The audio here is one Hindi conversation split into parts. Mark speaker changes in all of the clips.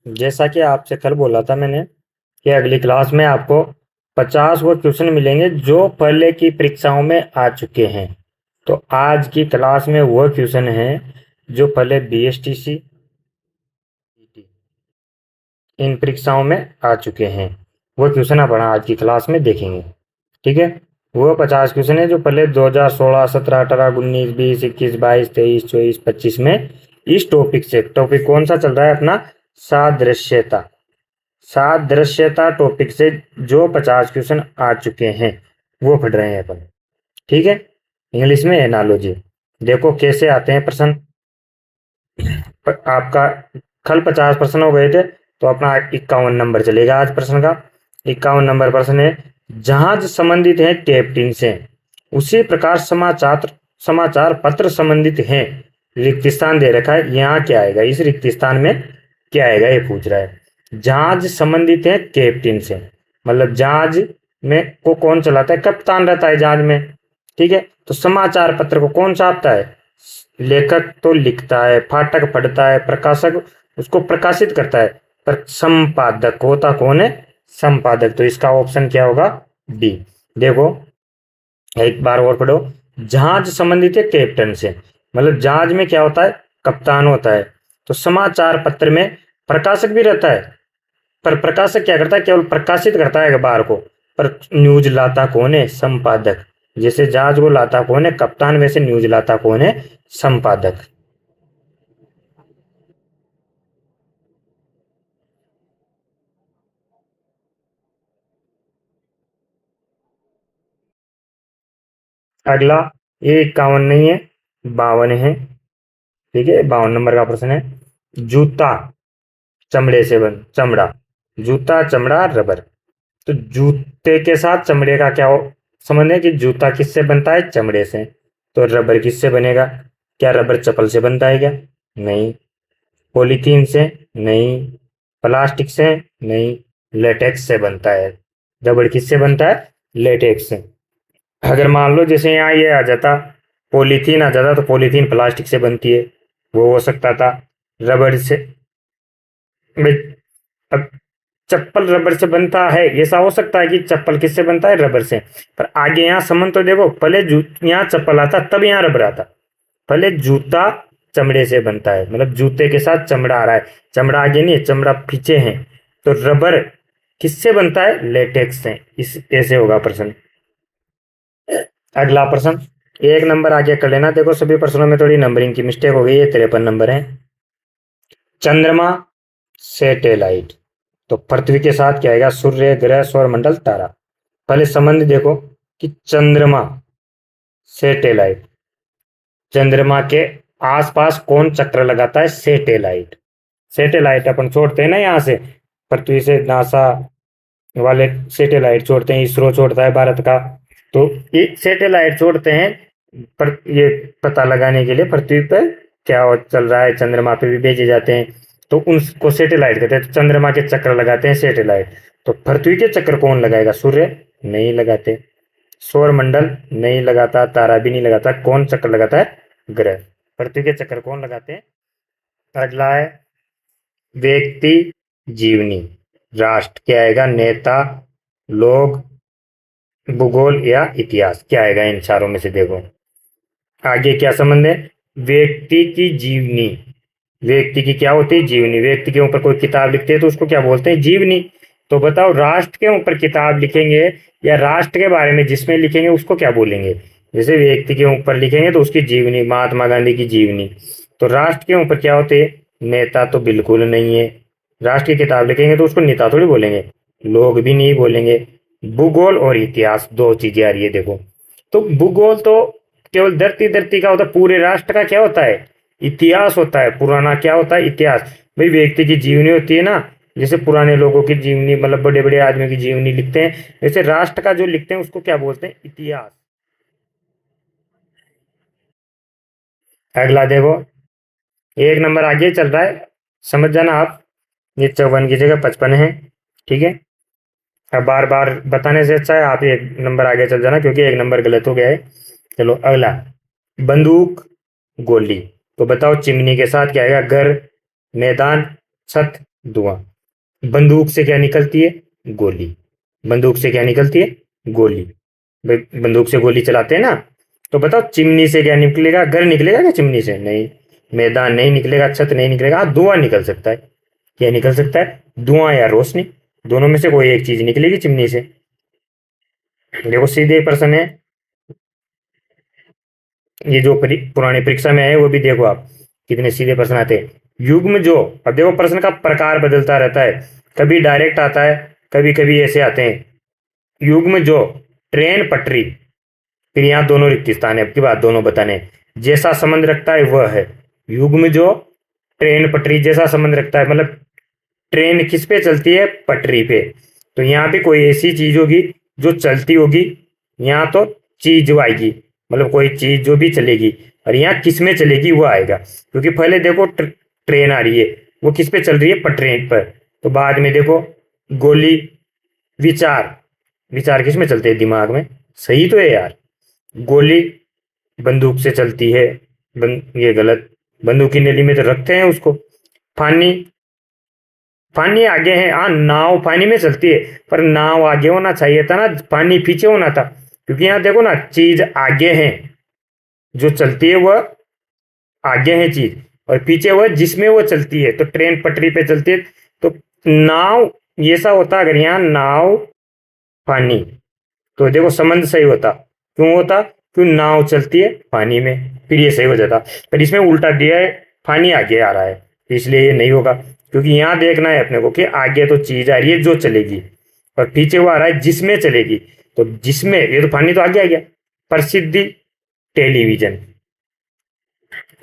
Speaker 1: जैसा कि आपसे कल बोला था मैंने कि अगली क्लास में आपको 50 वो क्वेश्चन मिलेंगे जो पहले की परीक्षाओं में आ चुके हैं। तो आज की क्लास में वो क्वेश्चन है जो पहले बीएसटीसी इन परीक्षाओं में आ चुके हैं। वो क्वेश्चन अपन आज की क्लास में देखेंगे। ठीक है। वो 50 क्वेश्चन है जो पहले 2016, 17, 18, 19, 20, 21, 22, 23, 24, 25 में इस टॉपिक से। टॉपिक कौन सा चल रहा है अपना? सादृश्यता। सादृश्यता टॉपिक से जो 50 क्वेश्चन आ चुके हैं वो पढ़ रहे हैं अपन। ठीक है। इंग्लिश में एनालॉजी। देखो कैसे आते हैं प्रश्न। आपका कल 50 प्रश्न हो गए थे तो अपना 51 नंबर चलेगा आज प्रश्न का। 51 नंबर प्रश्न है, जहाज संबंधित है कैप्टन से, उसी प्रकार समाचार समाचार पत्र संबंधित है। रिक्त स्थान दे रखा है, यहाँ क्या आएगा? इस रिक्त स्थान में क्या आएगा ये पूछ रहा है। जहाज संबंधित है कैप्टन से, मतलब जहाज में को कौन चलाता है? कप्तान रहता है जहाज में। ठीक है। तो समाचार पत्र को कौन छापता है? लेखक तो लिखता है, फाटक पढ़ता है, प्रकाशक उसको प्रकाशित करता है, पर संपादक होता कौन है? संपादक। तो इसका ऑप्शन क्या होगा? डी। देखो एक बार और पढ़ो। जहाज संबंधित है कैप्टन से, मतलब जहाज में क्या होता है? कप्तान होता है। तो समाचार पत्र में प्रकाशक भी रहता है, पर प्रकाशक क्या करता है? केवल प्रकाशित करता है अखबार को, पर न्यूज लाता कौन है? संपादक। जैसे जहाज को लाता कौन है? कप्तान, वैसे न्यूज लाता कौन है? संपादक। अगला, ये 51 नहीं है, 52 है। ठीक है, 52 नंबर का प्रश्न है। जूता चमड़े से बन चमड़ा, जूता चमड़ा रबर। तो जूते के साथ चमड़े का क्या संबंध है? कि जूता किससे बनता है? चमड़े से। तो रबर किससे बनेगा? क्या रबर चप्पल से बनता है क्या? नहीं। पॉलीथीन से? नहीं। प्लास्टिक से? नहीं। लेटेक्स से बनता है। रबर किससे बनता है? लेटेक्स से। अगर मान लो जैसे यहाँ ये आ जाता, पॉलीथीन आ जाता, तो पॉलीथीन प्लास्टिक से बनती है, वो हो सकता था। रबर से भाई, अब चप्पल रबर से बनता है, ऐसा हो सकता है कि चप्पल किससे बनता है? रबर से। पर आगे यहाँ संबंध तो देखो, पहले यहाँ चप्पल आता तब यहाँ रबर आता। पहले जूता चमड़े से बनता है, मतलब जूते के साथ चमड़ा आ रहा है, चमड़ा आगे नहीं है, चमड़ा पीछे है। तो रबर किससे बनता है? लेटेक्स से। इस ऐसे होगा प्रश्न। अगला प्रश्न, एक नंबर आगे कर लेना। देखो सभी प्रश्नों में थोड़ी नंबरिंग की मिस्टेक हो गई है, 53 नंबर है। चंद्रमा, सैटेलाइट। तो पृथ्वी के साथ क्या आएगा? सूर्य, ग्रह, सौरमंडल, तारा। पहले संबंध देखो कि चंद्रमा, सैटेलाइट। चंद्रमा के आसपास कौन चक्र लगाता है? सैटेलाइट। सैटेलाइट अपन छोड़ते हैं ना यहाँ से, पृथ्वी से नासा वाले सैटेलाइट छोड़ते हैं, इसरो छोड़ता है भारत का। तो ये सैटेलाइट छोड़ते हैं पर ये पता लगाने के लिए पृथ्वी पर क्या चल रहा है, चंद्रमा पे भी भेजे जाते हैं। तो उनको सैटेलाइट कहते हैं। तो चंद्रमा के चक्र लगाते हैं सैटेलाइट। तो पृथ्वी के चक्र कौन लगाएगा? सूर्य नहीं लगाते। सौरमंडल नहीं लगाता, तारा भी नहीं लगाता। कौन चक्र लगाता है? ग्रह। पृथ्वी के चक्कर कौन लगाते हैं? अगला है व्यक्ति, जीवनी, राष्ट्र। क्या आएगा? नेता, लोग, भूगोल या इतिहास। क्या आएगा इन चारों में से? देखो आगे क्या संबंध है? व्यक्ति की जीवनी। व्यक्ति की क्या होती है? जीवनी। व्यक्ति के ऊपर कोई किताब लिखते हैं तो उसको क्या बोलते हैं? जीवनी। तो बताओ, राष्ट्र के ऊपर किताब लिखेंगे या राष्ट्र के बारे में जिसमें लिखेंगे उसको क्या बोलेंगे? जैसे व्यक्ति के ऊपर लिखेंगे तो उसकी जीवनी, महात्मा गांधी की जीवनी। तो राष्ट्र के ऊपर क्या होते हैं? नेता तो बिल्कुल नहीं है। राष्ट्र की किताब लिखेंगे तो उसको नेता थोड़ी बोलेंगे, लोग भी नहीं बोलेंगे। भूगोल और इतिहास दो चीजें आ रही है देखो। तो भूगोल तो केवल धरती धरती का होता है, पूरे राष्ट्र का क्या होता है? इतिहास होता है। पुराना क्या होता है? इतिहास। भाई व्यक्ति की जीवनी होती है ना, जैसे पुराने लोगों की जीवनी, मतलब बड़े बड़े आदमी की जीवनी लिखते हैं, जैसे राष्ट्र का जो लिखते हैं उसको क्या बोलते हैं? इतिहास। अगला देखो, एक नंबर आगे चल रहा है, समझ जाना आप। ये 54 की जगह 55 है। ठीक है। अब बार बार बताने से अच्छा है आप एक नंबर आगे चल जाना, क्योंकि एक नंबर गलत हो गया है। चलो अगला, बंदूक, गोली। तो बताओ चिमनी के साथ क्या आएगा? घर, मैदान, छत। धुआं। बंदूक से क्या निकलती है? गोली। बंदूक से क्या निकलती है? गोली। भाई बंदूक से गोली चलाते हैं ना, तो बताओ चिमनी से क्या निकलेगा? घर निकलेगा क्या चिमनी से? नहीं। मैदान नहीं निकलेगा, छत नहीं निकलेगा। हाँ, धुआं निकल सकता है। क्या निकल सकता है? धुआं या रोशनी, दोनों में से कोई एक चीज निकलेगी चिमनी से। देखो सीधे प्रश्न है, ये जो पुरानी परीक्षा में है वो भी देखो आप, कितने सीधे प्रश्न आते हैं। युग्म जो, अब देखो प्रश्न का प्रकार बदलता रहता है, कभी डायरेक्ट आता है, कभी कभी ऐसे आते हैं। युग्म जो, ट्रेन पटरी, फिर यहाँ दोनों रिक्त स्थान है, अब की बात दोनों बताने, जैसा संबंध रखता है वह है। युग्म जो ट्रेन पटरी जैसा संबंध रखता है, मतलब ट्रेन किस पे चलती है? पटरी पे। तो यहाँ पे कोई ऐसी चीज होगी जो चलती होगी, यहाँ तो चीज जो आएगी, मतलब कोई चीज जो भी चलेगी, और यहाँ किस में चलेगी वो आएगा। क्योंकि पहले देखो ट्रेन आ रही है, वो किस पे चल रही है? पटरी पर। तो बाद में देखो गोली, विचार, विचार किस में चलते हैं? दिमाग में। सही तो है यार। गोली बंदूक से चलती है, ये गलत, बंदूक की नली में तो रखते हैं उसको। पानी, पानी आगे है, हाँ नाव पानी में चलती है, पर नाव आगे होना चाहिए था ना, पानी पीछे होना था। क्योंकि यहाँ देखो ना, चीज आगे है, जो चलती है वह आगे है चीज, और पीछे वह जिसमें वो चलती है। तो ट्रेन पटरी पे चलती है, तो नाव ये सा होता अगर यहाँ नाव पानी, तो देखो संबंध सही होता। क्यों होता? क्यों नाव चलती है पानी में, फिर ये सही हो जाता। पर इसमें उल्टा दिया है, पानी आगे आ रहा है, इसलिए ये नहीं होगा। क्योंकि यहाँ देखना है अपने को कि आगे तो चीज आ रही है जो चलेगी, और पीछे वो आ रहा है जिसमें चलेगी। तो जिसमें, ये तो पानी तो आगे आ गया। प्रसिद्धि, टेलीविजन,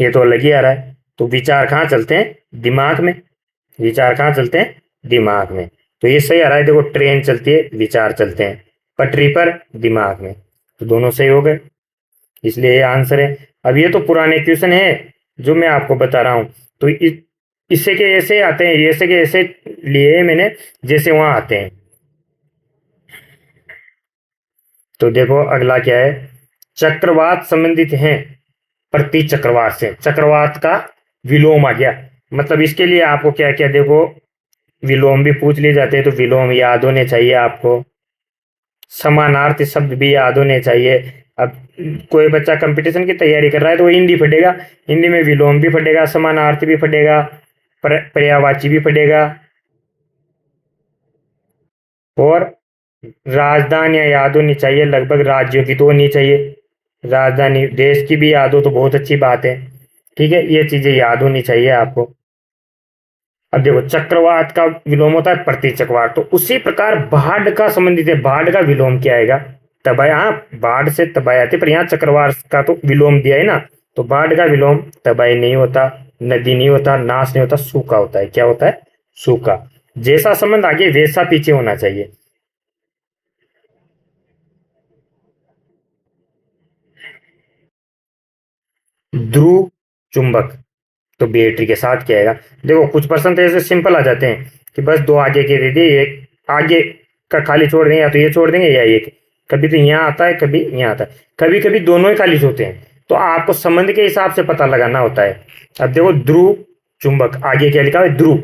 Speaker 1: ये तो अलग ही आ रहा है। तो विचार कहाँ चलते हैं? दिमाग में। विचार कहाँ चलते हैं? दिमाग में। तो ये सही आ रहा है। देखो ट्रेन चलती है, विचार चलते हैं पटरी पर, दिमाग में। तो दोनों सही हो गए, इसलिए ये आंसर है। अब ये तो पुराने क्वेश्चन है जो मैं आपको बता रहा हूं, तो इससे के ऐसे आते हैं, ऐसे के ऐसे लिए हैं मैंने जैसे वहां आते हैं। तो देखो अगला क्या है, चक्रवात संबंधित है प्रति चक्रवात से। चक्रवात का विलोम आ गया, मतलब इसके लिए आपको क्या क्या, देखो विलोम भी पूछ लिए जाते हैं, तो विलोम याद होने चाहिए आपको। समानार्थी शब्द भी याद होने चाहिए। अब कोई बच्चा कंपटीशन की तैयारी कर रहा है तो वो हिंदी पढ़ेगा, हिंदी में विलोम भी पढ़ेगा, समानार्थी भी पढ़ेगा, पर्यायवाची भी पढ़ेगा। और राजधानियां याद होनी चाहिए, लगभग राज्यों की तो होनी चाहिए, राजधानी देश की भी याद हो तो बहुत अच्छी बात है। ठीक है, ये चीजें याद होनी चाहिए आपको। अब देखो चक्रवात का विलोम होता है प्रति चक्रवात, तो उसी प्रकार बाढ़ का संबंधित है। बाढ़ का विलोम क्या आएगा? तबाही। हाँ, बाढ़ से तबाही आती है, पर यहाँ चक्रवात का तो विलोम दिया है ना, तो बाढ़ का विलोम तबाही नहीं होता, नदी नहीं होता, नाश नहीं होता, सूखा होता है। क्या होता है? सूखा। जैसा संबंध आगे वैसा पीछे होना चाहिए। ध्रुव चुंबक, तो बैटरी के साथ क्या आएगा? देखो कुछ प्रश्न तो ऐसे सिंपल आ जाते हैं कि बस दो आगे के दे दिए, एक आगे का खाली छोड़ देंगे, या तो ये छोड़ देंगे या एक। कभी तो यहाँ आता है, कभी यहाँ आता है, कभी कभी दोनों ही खाली होते हैं। तो आपको संबंध के हिसाब से पता लगाना होता है। अब देखो ध्रुव चुंबक, आगे क्या लिखा है? ध्रुव।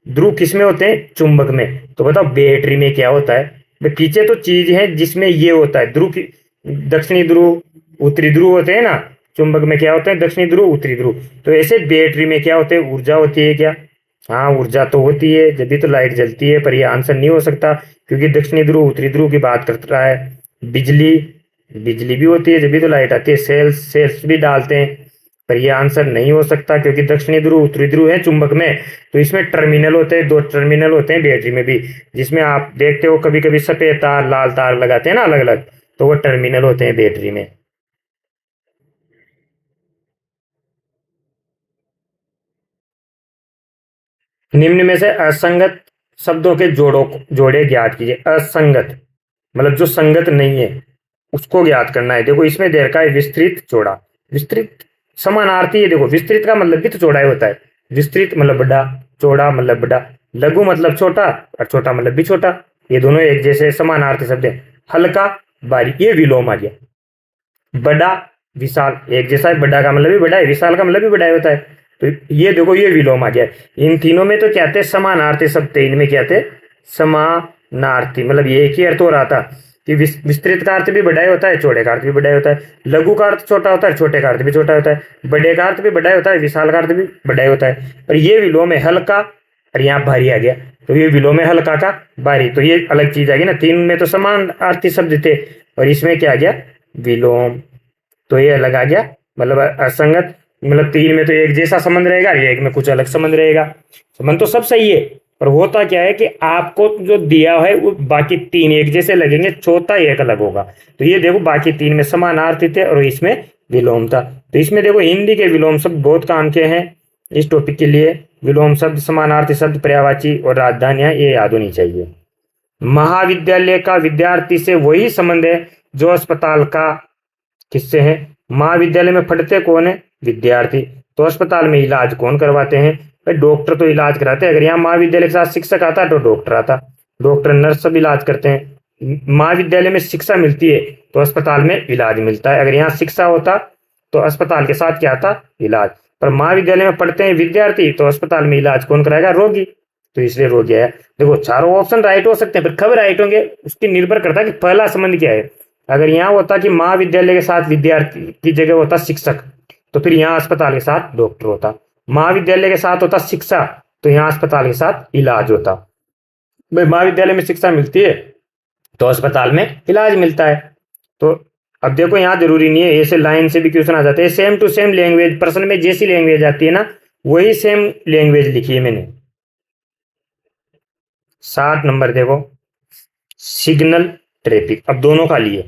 Speaker 1: ध्रुव किस में होते हैं? चुंबक में। तो बताओ बैटरी में क्या होता है? पीछे तो चीज है जिसमें ये होता है, ध्रुव की दक्षिणी ध्रुव, उत्तरी ध्रुव होते हैं ना, चुंबक में क्या होता है? दक्षिणी ध्रुव, उत्तरी ध्रुव। तो ऐसे बैटरी में क्या होते हैं? ऊर्जा होती है क्या? हाँ, ऊर्जा तो होती है, जब भी तो लाइट जलती है। पर ये आंसर नहीं हो सकता, क्योंकि दक्षिणी ध्रुव उत्तरी ध्रुव की बात कर रहा है। बिजली, बिजली भी होती है जब भी तो लाइट आती है। सेल्स, सेल्स भी डालते हैं, पर ये आंसर नहीं हो सकता, क्योंकि दक्षिणी ध्रुव उत्तरी ध्रुव है चुंबक में। तो इसमें टर्मिनल होते हैं, दो टर्मिनल होते हैं बैटरी में भी, जिसमें आप देखते हो कभी कभी सफेद तार लाल तार लगाते हैं ना अलग अलग, तो वो टर्मिनल होते हैं बैटरी में। निम्न में से असंगत शब्दों के जोड़े ज्ञात कीजिए। असंगत मतलब जो संगत नहीं है उसको ज्ञात करना है। देखो इसमें दे रखा है विस्तृत चौड़ा। विस्तृत समानार्थी है, देखो विस्तृत का मतलब भी तो चौड़ा ही होता है। विस्तृत मतलब बड़ा, चौड़ा मतलब बड़ा। लघु मतलब छोटा, और छोटा मतलब भी छोटा। ये दोनों एक जैसे समानार्थी शब्द है। हल्का, भारी, ये विलोम आ गया। बड़ा, विशाल, एक जैसा है। बड़ा का मतलब भी बड़ा है, विशाल का मतलब भी बड़ा होता है। तो ये देखो ये विलोम आ गया। इन तीनों में तो क्या थे, समानार्थी शब्द थे, इनमें क्या थे, समानार्थी। मतलब ये एक ही अर्थ हो रहा था कि विस्तृत का अर्थ भी बड़ा होता है, चौड़े का अर्थ भी बड़ा होता है, लघु का अर्थ छोटा होता है, छोटे का अर्थ भी छोटा होता है, बड़े का अर्थ भी बड़ा होता है, विशाल का अर्थ भी बड़ा होता है। और ये विलोम है हल्का, और यहाँ भारी आ गया, तो ये विलोम है हल्का का भारी, तो ये अलग चीज आ गई ना। तीन में तो समान अर्थी शब्द थे और इसमें क्या आ गया, विलोम, तो ये अलग आ गया, मतलब असंगत। मतलब तीन में तो एक जैसा संबंध रहेगा, एक में कुछ अलग संबंध रहेगा। संबंध तो सब सही है, पर होता क्या है कि आपको जो दिया है वो बाकी तीन एक जैसे लगेंगे, चौथा एक अलग होगा। तो ये देखो बाकी तीन में समानार्थी थे और इसमें विलोम था। तो इसमें देखो हिंदी के विलोम शब्द बहुत काम के हैं इस टॉपिक के लिए। विलोम शब्द, समानार्थी शब्द, पर्यायवाची और राजधानियां, ये याद होनी चाहिए। महाविद्यालय का विद्यार्थी से वही संबंध है जो अस्पताल का किससे है। महाविद्यालय में पढ़ते कौन है, विद्यार्थी। तो अस्पताल में इलाज कौन करवाते हैं, भाई डॉक्टर तो इलाज कराते हैं। अगर यहाँ महाविद्यालय के साथ शिक्षक आता तो डॉक्टर आता, डॉक्टर नर्स सब इलाज करते हैं। महाविद्यालय में शिक्षा मिलती है तो अस्पताल में इलाज मिलता है। अगर यहाँ शिक्षा होता तो अस्पताल के साथ क्या आता, इलाज। पर महाविद्यालय में पढ़ते हैं विद्यार्थी तो अस्पताल में इलाज कौन कराएगा, रोगी। तो इसलिए रोगी है। देखो चारों ऑप्शन राइट हो सकते हैं, पर कब राइट होंगे उसकी निर्भर करता है कि पहला संबंध क्या है। अगर यहाँ होता कि महाविद्यालय के साथ विद्यार्थी की जगह होता शिक्षक, तो फिर यहाँ अस्पताल के साथ डॉक्टर होता। महाविद्यालय के साथ होता शिक्षा, तो यहाँ अस्पताल के साथ इलाज होता। भाई महाविद्यालय में शिक्षा मिलती है तो अस्पताल में इलाज मिलता है। तो अब देखो यहाँ जरूरी नहीं है, ऐसे लाइन से भी क्वेश्चन आ जाते हैं। सेम टू सेम लैंग्वेज, प्रश्न में जैसी लैंग्वेज आती है ना वही सेम लैंग्वेज लिखी है मैंने। 60 नंबर देखो, सिग्नल ट्रैफिक। अब दोनों का लिए,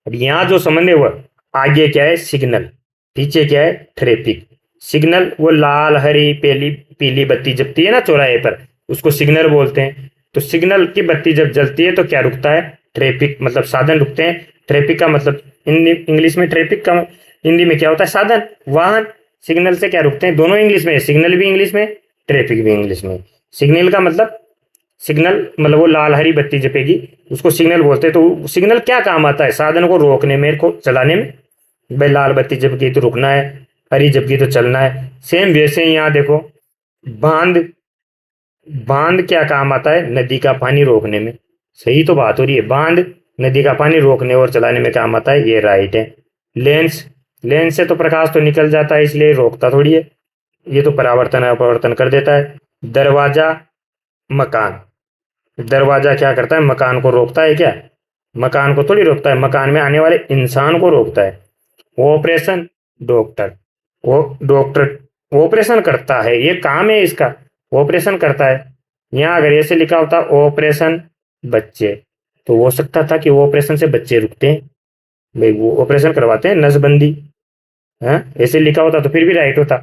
Speaker 1: अब यहाँ जो संबंध है वो आगे क्या है, सिग्नल, पीछे क्या है, ट्रैफिक। सिग्नल वो लाल हरी पीली पीली बत्ती जलती है ना चौराहे पर, उसको सिग्नल बोलते हैं। तो सिग्नल की बत्ती जब जलती है तो क्या रुकता है, ट्रैफिक, मतलब साधन रुकते हैं। ट्रैफिक का मतलब इंग्लिश में ट्रैफिक का हिंदी में क्या होता है, साधन, वाहन। सिग्नल से क्या रुकते हैं, दोनों इंग्लिश में, सिग्नल भी इंग्लिश में, ट्रैफिक भी इंग्लिश में। सिग्नल का मतलब, सिग्नल मतलब वो लाल हरी बत्ती जपेगी उसको सिग्नल बोलते हैं। तो सिग्नल क्या काम आता है, साधन को रोकने में, को चलाने में। भाई लाल बत्ती जपकी तो रुकना है, हरी जपकी तो चलना है। सेम वैसे ही यहाँ देखो, बांध, बांध क्या काम आता है, नदी का पानी रोकने में। सही तो बात हो रही है, बांध नदी का पानी रोकने और चलाने में काम आता है, ये राइट है। लेंस, लेंस से तो प्रकाश तो निकल जाता है इसलिए रोकता थोड़ी है, ये तो परावर्तन अपवर्तन कर देता है। दरवाजा, मकान, दरवाजा क्या करता है, मकान को रोकता है क्या, मकान को थोड़ी रोकता है, मकान में आने वाले इंसान को रोकता है। ऑपरेशन, डॉक्टर, वो डॉक्टर ऑपरेशन करता है, ये काम है इसका, ऑपरेशन करता है। यहाँ अगर ऐसे लिखा होता ऑपरेशन बच्चे, तो हो सकता था कि वो ऑपरेशन से बच्चे रुकते हैं, भाई वो ऑपरेशन करवाते हैं, नसबंदी है, ऐसे लिखा होता तो फिर भी राइट होता।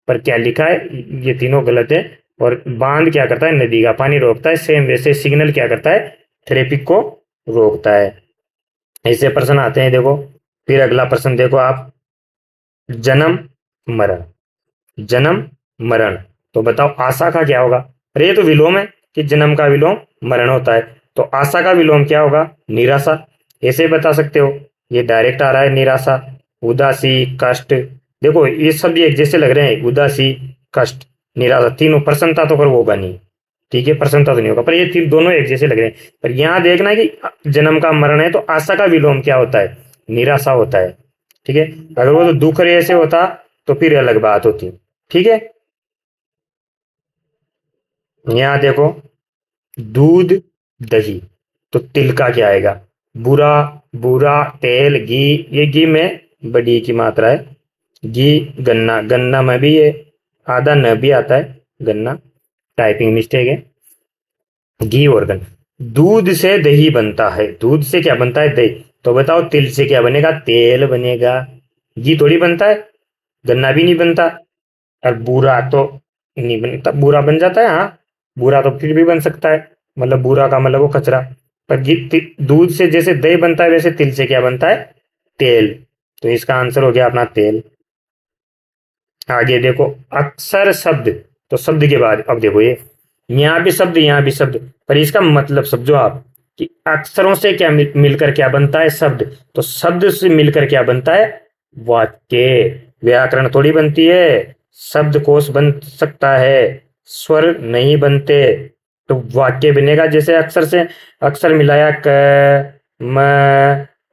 Speaker 1: पर क्या लिखा है, ये तीनों गलत है। और बांध क्या करता है, नदी का पानी रोकता है। सेम वैसे सिग्नल क्या करता है, ट्रैफिक को रोकता है। ऐसे प्रश्न आते हैं देखो। फिर अगला प्रश्न देखो आप, जन्म मरण, जन्म मरण। तो बताओ आशा का क्या होगा। अरे ये तो विलोम है कि जन्म का विलोम मरण होता है, तो आशा का विलोम क्या होगा, निराशा। ऐसे बता सकते हो, ये डायरेक्ट आ रहा है निराशा। उदासी, कष्ट, देखो ये सब एक जैसे लग रहे हैं, उदासी, कष्ट, निराशा, तीनों। प्रसन्नता तो पर होगा नहीं, ठीक है, प्रसन्नता तो नहीं होगा, पर ये तीन दोनों एक जैसे लग रहे हैं। पर यहाँ देखना है कि जन्म का मरण है तो आशा का विलोम क्या होता है, निराशा होता है, ठीक है। अगर वो तो दुख ऐसे होता तो फिर अलग बात होती, ठीक है। यहाँ देखो, दूध दही, तो तिल का क्या आएगा, बुरा, बुरा, तेल, घी, ये घी में बड़ी की मात्रा है, घी। गन्ना, गन्ना में भी ये आधा न भी आता है, गन्ना, टाइपिंग मिस्टेक है। घी और गन्ना, दूध से दही बनता है, दूध से क्या बनता है, दही। तो बताओ तिल से क्या बनेगा, तेल बनेगा, घी थोड़ी बनता है, गन्ना भी नहीं बनता। और बुरा तो नहीं बनता, बुरा बन जाता है, हाँ बुरा तो फिर भी बन सकता है, मतलब बुरा का मतलब वो कचरा। पर दूध से जैसे दही बनता है वैसे तिल से क्या बनता है, तेल। तो इसका आंसर हो गया अपना तेल। आगे देखो, अक्षर शब्द, तो शब्द के बाद अब देखो ये यहाँ भी शब्द यहाँ भी शब्द, पर इसका मतलब समझो आप कि अक्षरों से क्या मिलकर क्या बनता है, शब्द। तो शब्द से मिलकर क्या बनता है, वाक्य। व्याकरण थोड़ी बनती है, शब्दकोश बन सकता है, स्वर नहीं बनते। तो वाक्य बनेगा जैसे अक्षर से अक्षर मिलाया क म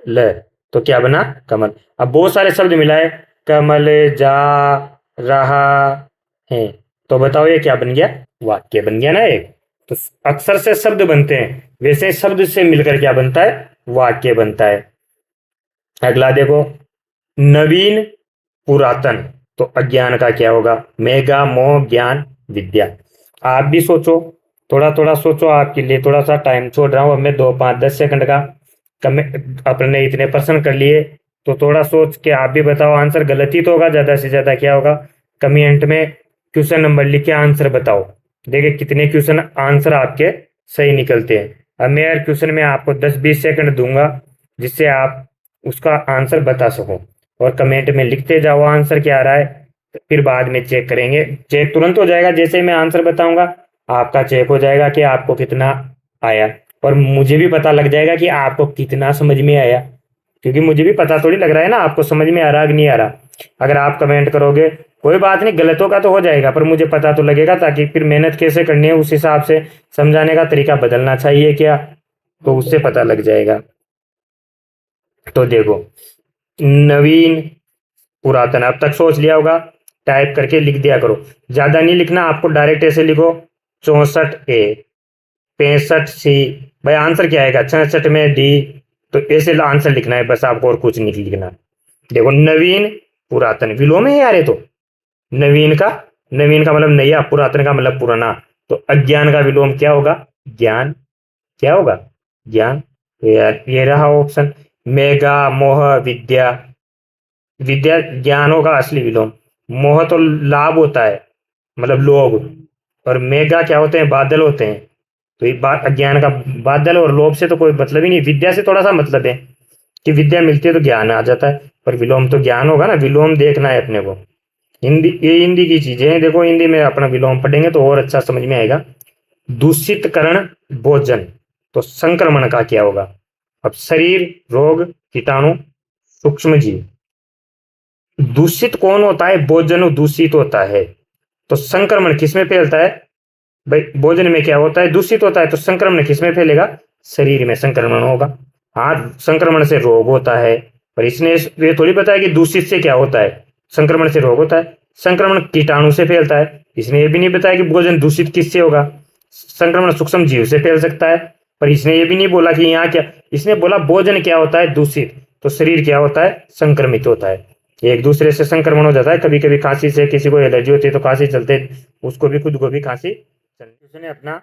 Speaker 1: ल, तो क्या बना? कमल। अब बहुत सारे शब्द मिलाए, कमल जा रहा है, तो बताओ ये क्या बन गया? वाक्य बन गया ना एक। तो अक्षर से शब्द बनते हैं, वैसे शब्द से मिलकर क्या बनता है? वाक्य बनता है। अगला देखो, नवीन पुरातन, तो अज्ञान का क्या होगा? मेघा मोह ज्ञान विद्या। आप भी सोचो, थोड़ा थोड़ा सोचो, आपके लिए थोड़ा सा टाइम छोड़ रहा हूं अब मैं, 2 5 10 सेकंड का। कम अपने इतने प्रश्न कर लिए, तो थोड़ा सोच के आप भी बताओ। आंसर गलत ही तो होगा, ज्यादा से ज्यादा क्या होगा? कमेंट में क्वेश्चन नंबर लिख के आंसर बताओ। देखिए कितने क्वेश्चन आंसर आपके सही निकलते हैं। अब मैं हर क्वेश्चन में आपको 10 20 सेकंड दूंगा, जिससे आप उसका आंसर बता सको। और कमेंट में लिखते जाओ आंसर क्या आ रहा है, तो फिर बाद में चेक करेंगे। चेक तुरंत हो जाएगा, जैसे मैं आंसर बताऊंगा आपका चेक हो जाएगा कि आपको कितना आया। और मुझे भी पता लग जाएगा कि आपको कितना समझ में आया, क्योंकि मुझे भी पता थोड़ी लग रहा है ना आपको समझ में आ रहा कि नहीं आ रहा। अगर आप कमेंट करोगे, कोई बात नहीं, गलतों का तो हो जाएगा, पर मुझे पता तो लगेगा, ताकि फिर मेहनत कैसे करनी है उस हिसाब से समझाने का तरीका बदलना चाहिए क्या, तो उससे पता लग जाएगा। तो देखो, नवीन पुरातन, अब तक सोच लिया होगा, टाइप करके लिख दिया करो। ज्यादा नहीं लिखना आपको, डायरेक्ट ऐसे लिखो 64A, 65C। भाई आंसर क्या आएगा? 66 में D। तो ऐसे आंसर लिखना है बस आपको, और कुछ नहीं लिखना। देखो, नवीन पुरातन विलोम है यार ये तो। नवीन का, नवीन का मतलब नया, पुरातन का मतलब पुराना। तो अज्ञान का विलोम क्या होगा? ज्ञान। क्या होगा? ज्ञान। तो यार ये रहा ऑप्शन। मेघा मोह विद्या, विद्या ज्ञान होगा असली विलोम। मोह तो लाभ होता है, मतलब लोभ। और मेघा क्या होते हैं? बादल होते हैं। तो ये बात अज्ञान का, बादल और लोभ से तो कोई मतलब ही नहीं। विद्या से थोड़ा सा मतलब है कि विद्या मिलती है तो ज्ञान आ जाता है, पर विलोम तो ज्ञान होगा ना। विलोम देखना है अपने को। हिंदी, ये हिंदी की चीजें हैं। देखो हिंदी में अपना विलोम पढ़ेंगे तो और अच्छा समझ में आएगा। दूषितकरण भोजन, तो संक्रमण का क्या होगा? अब शरीर, रोग, कीटाणु, सूक्ष्म जीव। दूषित कौन होता है? भोजन दूषित होता है। तो संक्रमण किसमें फैलता है? भाई भोजन में क्या होता है? दूषित होता है। तो संक्रमण किसमें फैलेगा? शरीर में संक्रमण होगा। हाँ, संक्रमण से रोग होता है, पर इसने ये थोड़ी बताया कि दूषित से क्या होता है। संक्रमण से रोग होता है। संक्रमण कीटाणु से फैलता है, इसने ये भी नहीं बताया कि भोजन दूषित किससे होगा। संक्रमण सूक्ष्म जीव से फैल सकता है, पर इसने ये भी नहीं बोला कि यहाँ क्या। इसने बोला भोजन क्या होता है? दूषित। तो शरीर क्या होता है? संक्रमित होता है। एक दूसरे से संक्रमण हो जाता है। कभी कभी खांसी से किसी को एलर्जी होती है तो खांसी चलते, उसको भी, खुद को भी खांसी चलती। उसने अपना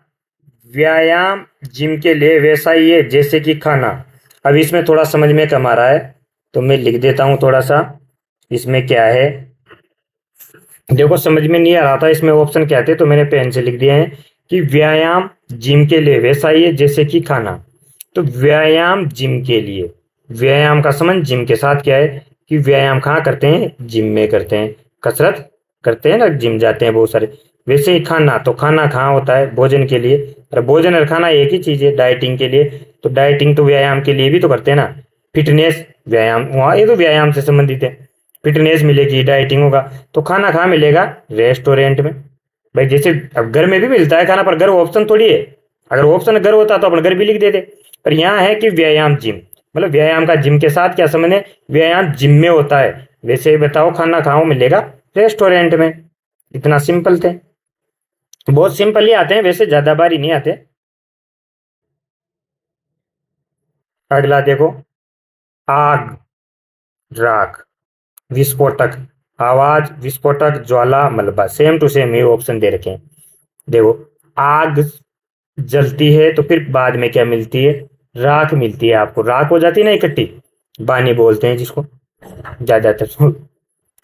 Speaker 1: व्यायाम जिम के लिए वैसा ही है जैसे कि खाना। अब इसमें थोड़ा समझ में कम आ रहा है, तो मैं लिख देता हूं थोड़ा सा। इसमें क्या है, देखो समझ में नहीं आ रहा था इसमें ऑप्शन क्या थे, तो मैंने पेन से लिख दिए हैं कि व्यायाम जिम के लिए वैसा ही है जैसे कि खाना। तो व्यायाम जिम के लिए, व्यायाम का संबंध जिम के साथ क्या है? कि व्यायाम कहाँ करते हैं? जिम में करते हैं। कसरत करते हैं ना, जिम जाते हैं बहुत सारे। वैसे ही खाना, तो खाना कहाँ होता है? भोजन के लिए। अरे भोजन और खाना एक ही चीज है, डाइटिंग के लिए। तो डाइटिंग तो व्यायाम के लिए भी तो करते हैं ना। फिटनेस व्यायाम, वहाँ ये तो व्यायाम से संबंधित है। फिटनेस मिलेगी, डाइटिंग होगा। तो खाना कहाँ मिलेगा? रेस्टोरेंट में। भाई जैसे अब घर में भी मिलता है खाना, पर घर ऑप्शन थोड़ी है। अगर ऑप्शन घर होता तो अपन घर भी लिख देते। पर यहाँ है कि व्यायाम जिम, मतलब व्यायाम का जिम के साथ क्या संबंध है? व्यायाम जिम में होता है। वैसे ही बताओ खाना कहाँ मिलेगा? रेस्टोरेंट में। इतना सिंपल थे, बहुत सिंपल ही आते हैं वैसे, ज्यादा बारी नहीं आते। अगला देखो, आग, राख, विस्फोटक, आवाज, विस्फोटक, ज्वाला, मलबा। सेम टू सेम ये ऑप्शन दे रखे हैं। देखो, आग जलती है तो फिर बाद में क्या मिलती है? राख मिलती है आपको। राख हो जाती है ना इकट्ठी, बानी बोलते हैं जिसको ज्यादातर।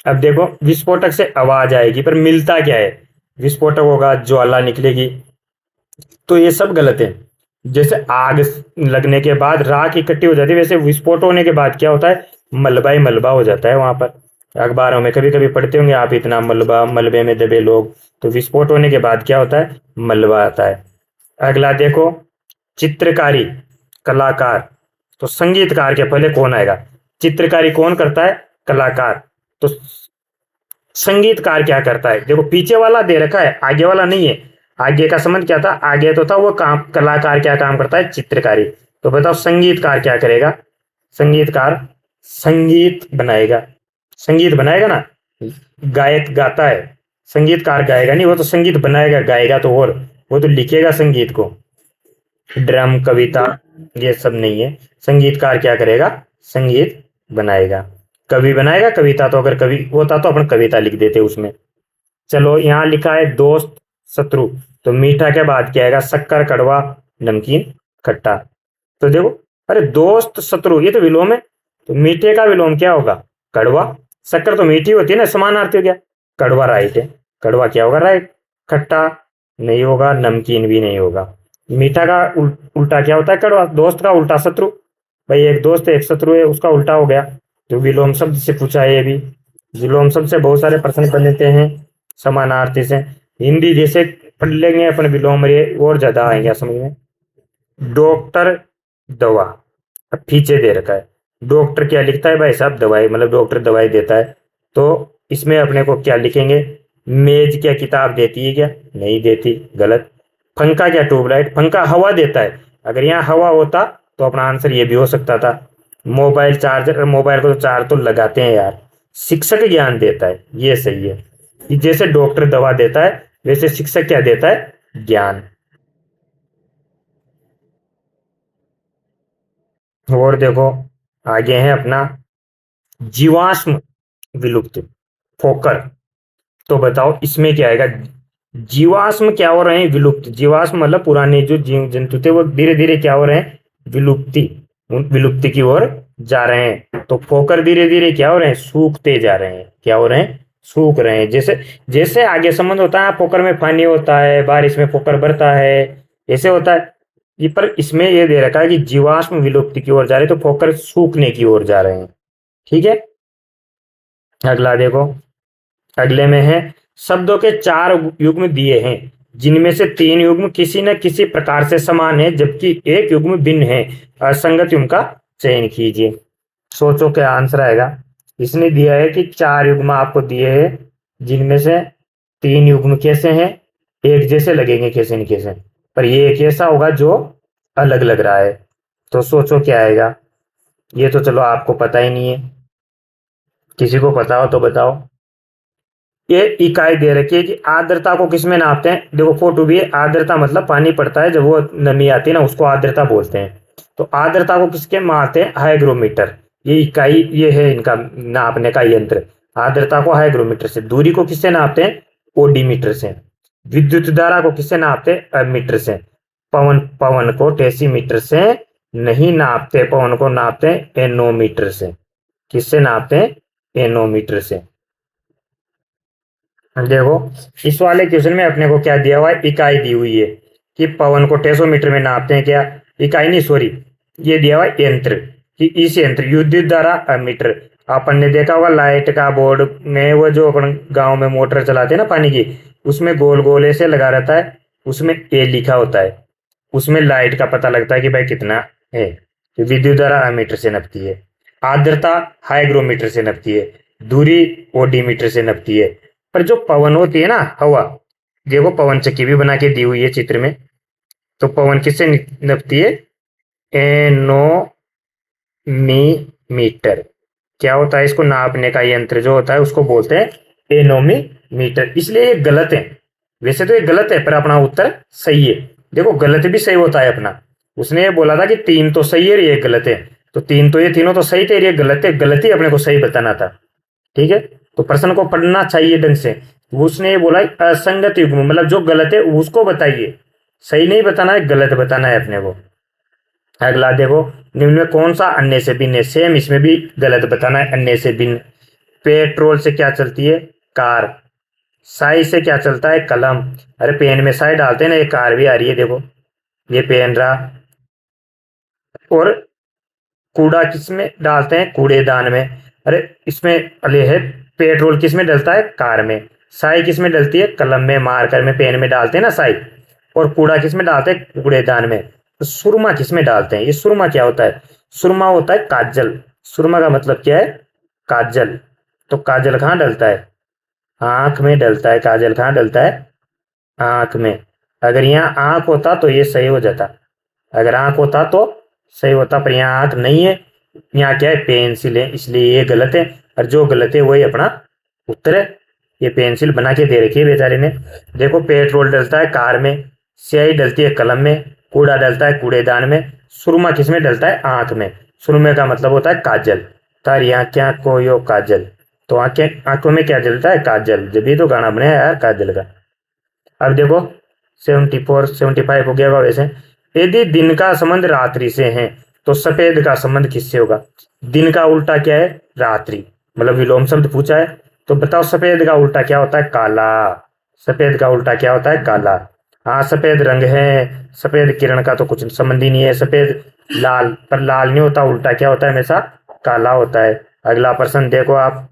Speaker 1: अब देखो, विस्फोटक से आवाज आएगी, पर मिलता क्या है? विस्फोटक होगा, ज्वाला निकलेगी। तो ये सब गलत है। जैसे आग लगने के बाद राख इकट्ठी हो जाती है, वैसे विस्फोट होने के बाद क्या होता है? मलबा ही मलबा हो जाता है वहां पर। अखबारों में कभी कभी पढ़ते होंगे आप, इतना मलबा, मलबे में दबे लोग। तो विस्फोट होने के बाद क्या होता है? मलबा आता है। अगला देखो, चित्रकारी, कलाकार। तो संगीतकार के पहले कौन आएगा? चित्रकारी कौन करता है? कलाकार। तो संगीतकार क्या करता है, देखो पीछे वाला दे रखा है, आगे वाला नहीं है। आगे का संबंध क्या था, आगे तो था वो काम, कलाकार क्या काम करता है, चित्रकारी। तो बताओ संगीतकार क्या करेगा, संगीतकार संगीत बनाएगा, संगीत बनाएगा ना, गायक गाता है, संगीतकार गाएगा नहीं, वो तो संगीत बनाएगा, गाएगा तो और वो तो लिखेगा संगीत को, ड्रम कविता ये सब नहीं है। संगीतकार क्या करेगा, संगीत बनाएगा। कवि बनाएगा कविता, तो अगर कवि होता तो अपन कविता लिख देते उसमें। चलो यहाँ लिखा है दोस्त शत्रु, तो मीठा के बाद क्या आएगा, शक्कर कड़वा नमकीन खट्टा। तो देखो, अरे दोस्त शत्रु ये तो विलोम है, तो मीठे का विलोम क्या होगा, कड़वा। शक्कर तो मीठी होती है ना, समानार्थी हो गया, कड़वा राइट है, कड़वा क्या होगा, राइट। खट्टा नहीं होगा, नमकीन भी नहीं होगा। मीठा का उल्टा क्या होता है, कड़वा। दोस्त का उल्टा शत्रु, भाई एक दोस्त है एक शत्रु है, उसका उल्टा हो गया। तो विलोम शब्द से पूछा है ये भी, विलोम शब्द से बहुत सारे प्रश्न बनते हैं समानार्थी से। हिंदी जैसे पढ़ लेंगे अपन विलोम रे और ज्यादा आएंगे समझ में। डॉक्टर दवा, अब पीछे दे रखा है, डॉक्टर क्या लिखता है भाई साहब, दवाई, मतलब डॉक्टर दवाई देता है। तो इसमें अपने को क्या लिखेंगे, मेज क्या किताब देती है क्या, नहीं देती, गलत। पंखा क्या ट्यूबलाइट, पंखा हवा देता है, अगर यहाँ हवा होता तो अपना आंसर ये भी हो सकता था। मोबाइल चार्जर, मोबाइल को तो चार्ज तो लगाते हैं यार। शिक्षक ज्ञान देता है, ये सही है। जैसे डॉक्टर दवा देता है वैसे शिक्षक क्या देता है, ज्ञान। और देखो आगे है अपना जीवाश्म विलुप्त, फोकर। तो बताओ इसमें क्या आएगा, जीवाश्म क्या हो रहे हैं, विलुप्त। जीवाश्म मतलब पुराने जो जीव जंतु थे वो धीरे धीरे क्या हो रहे हैं, विलुप्ति, विलुप्ति की ओर जा रहे हैं। तो फोकर धीरे धीरे क्या हो रहे हैं, सूखते जा रहे हैं, क्या हो रहे हैं, सूख रहे हैं। जैसे जैसे आगे संबंध होता है, पोकर में पानी होता है, बारिश में पोकर भरता है, ऐसे होता है। ये पर इसमें ये दे रखा है कि जीवाश्म विलुप्ति की ओर जा रहे हैं, तो पोकर सूखने की ओर जा रहे हैं। ठीक है, अगला देखो, अगले में है शब्दों के 4 युग्म दिए हैं, जिनमें से 3 युग्म किसी न किसी प्रकार से समान है जबकि एक युग्म भिन्न है, असंगत युग्म का चयन कीजिए। सोचो क्या आंसर आएगा। इसने दिया है कि 4 युग्म आपको दिए हैं, जिनमें से 3 युग्म कैसे हैं, एक जैसे लगेंगे कैसे न कैसे, पर ये एक ऐसा होगा जो अलग लग रहा है। तो सोचो क्या आएगा। ये तो चलो आपको पता ही नहीं है, किसी को पता हो तो बताओ। ये इकाई दे रखी है कि आर्द्रता को किसमें नापते हैं, देखो फोटो भी है, आर्द्रता मतलब पानी पड़ता है जब वो नमी आती है ना, उसको आर्द्रता बोलते हैं। तो आर्द्रता को किसके मापते हैं, हाइग्रोमीटर। ये इकाई ये है इनका नापने का यंत्र। आर्द्रता को हाइग्रोमीटर से, दूरी को किससे नापते हैं, ओडीमीटर से। विद्युत धारा को किससे नापते हैं, एमीटर से। पवन पवन को डेसीमीटर से नहीं नापते, पवन को नापते हैं एनोमीटर से। किससे नापते हैं, एनोमीटर से। देखो इस वाले क्वेश्चन में अपने को क्या दिया हुआ है, इकाई दी हुई है कि पवन को टेसोमीटर में नापते हैं, क्या इकाई नहीं सॉरी, ये दिया हुआ है यंत्र कि इस यंत्र विद्युत द्वारा अमीटर। अपन ने देखा होगा लाइट का बोर्ड में, वो जो अपन गांव में मोटर चलाते हैं ना पानी की, उसमें गोल गोल ऐसे लगा रहता है, उसमें ए लिखा होता है, उसमें लाइट का पता लगता है कि भाई कितना है। तो विद्युत द्वारा अमीटर से नपती है, आर्द्रता हाइग्रोमीटर से नपती है, दूरी ओडीमीटर से नपती है। पर जो पवन होती है ना, हवा, देखो पवन चक्की भी बना के दी हुई है चित्र में, तो पवन किससे नपती है, एनोमीटर। क्या होता है, इसको नापने का यंत्र जो होता है उसको बोलते हैं एनोमीटर। इसलिए ये गलत है, वैसे तो ये गलत है पर अपना उत्तर सही है। देखो गलत भी सही होता है अपना, उसने ये बोला था कि 3 तो सही है ये गलत है, तो 3 तो ये तीनों तो सही थे, ये गलत है, गलती अपने को सही बताना था। ठीक है, तो प्रश्न को पढ़ना चाहिए ढंग से। उसने ये बोला असंगत युग्म मतलब जो गलत है उसको बताइए, सही नहीं बताना है, गलत बताना है अपने को। अगला देखो, निम्न में कौन सा अन्य से भिन्न है, सेम इसमें भी गलत बताना है, अन्य से भिन्न। पेट्रोल से क्या चलती है, कार। साई से क्या चलता है, कलम। अरे पेन में साई डालते हैं ना, ये कार भी आ रही है, देखो ये पेन रहा। और कूड़ा किस में डालते हैं, कूड़ेदान में। अरे इसमें अले है, पेट्रोल किस में डलता है, कार में। साई किस में डलती है, कलम में, मार्कर में, पेन में डालते हैं ना साई। और कूड़ा किस में डालते हैं, कूड़ेदान में। तो सुरमा किस में डालते हैं, ये सुरमा क्या होता है, सुरमा होता है काजल। सुरमा का मतलब क्या है, काजल। तो काजल कहाँ डलता है, आंख में डलता है, काजल कहाँ डलता है? आंख में। अगर यहाँ आंख होता तो ये सही हो जाता, अगर आंख होता तो सही होता, पर यहाँ आंख नहीं है, यहाँ क्या है? पेंसिल है, इसलिए ये गलत है। और जो गलत है वही अपना उत्तर है। ये पेंसिल बना के दे रखी है बेचारे ने। देखो, पेट्रोल डलता है कार में, स्याही डलती है कलम में, कूड़ा डलता है कूड़ेदान में, सुरमा किस में डलता है? आंख में। सुरमे का मतलब होता है काजल। तारी आंखें को यो काजल, तो आंखें आंखों में क्या जलता है? काजल। जब भी तो गाना बनाया यार काजल का। अब देखो 74 75 हो गया होगा वैसे। यदि दिन का संबंध रात्रि से है तो सफेद का संबंध किससे होगा? दिन का उल्टा क्या है? रात्रि, मतलब विलोम शब्द पूछा है। तो बताओ सफेद का उल्टा क्या होता है? काला। सफेद का उल्टा क्या होता है? काला। हाँ, सफेद रंग है, सफेद किरण का तो कुछ संबंध ही नहीं है। सफेद लाल, पर लाल नहीं होता, उल्टा क्या होता है? हमेशा काला होता है। अगला प्रश्न देखो आप।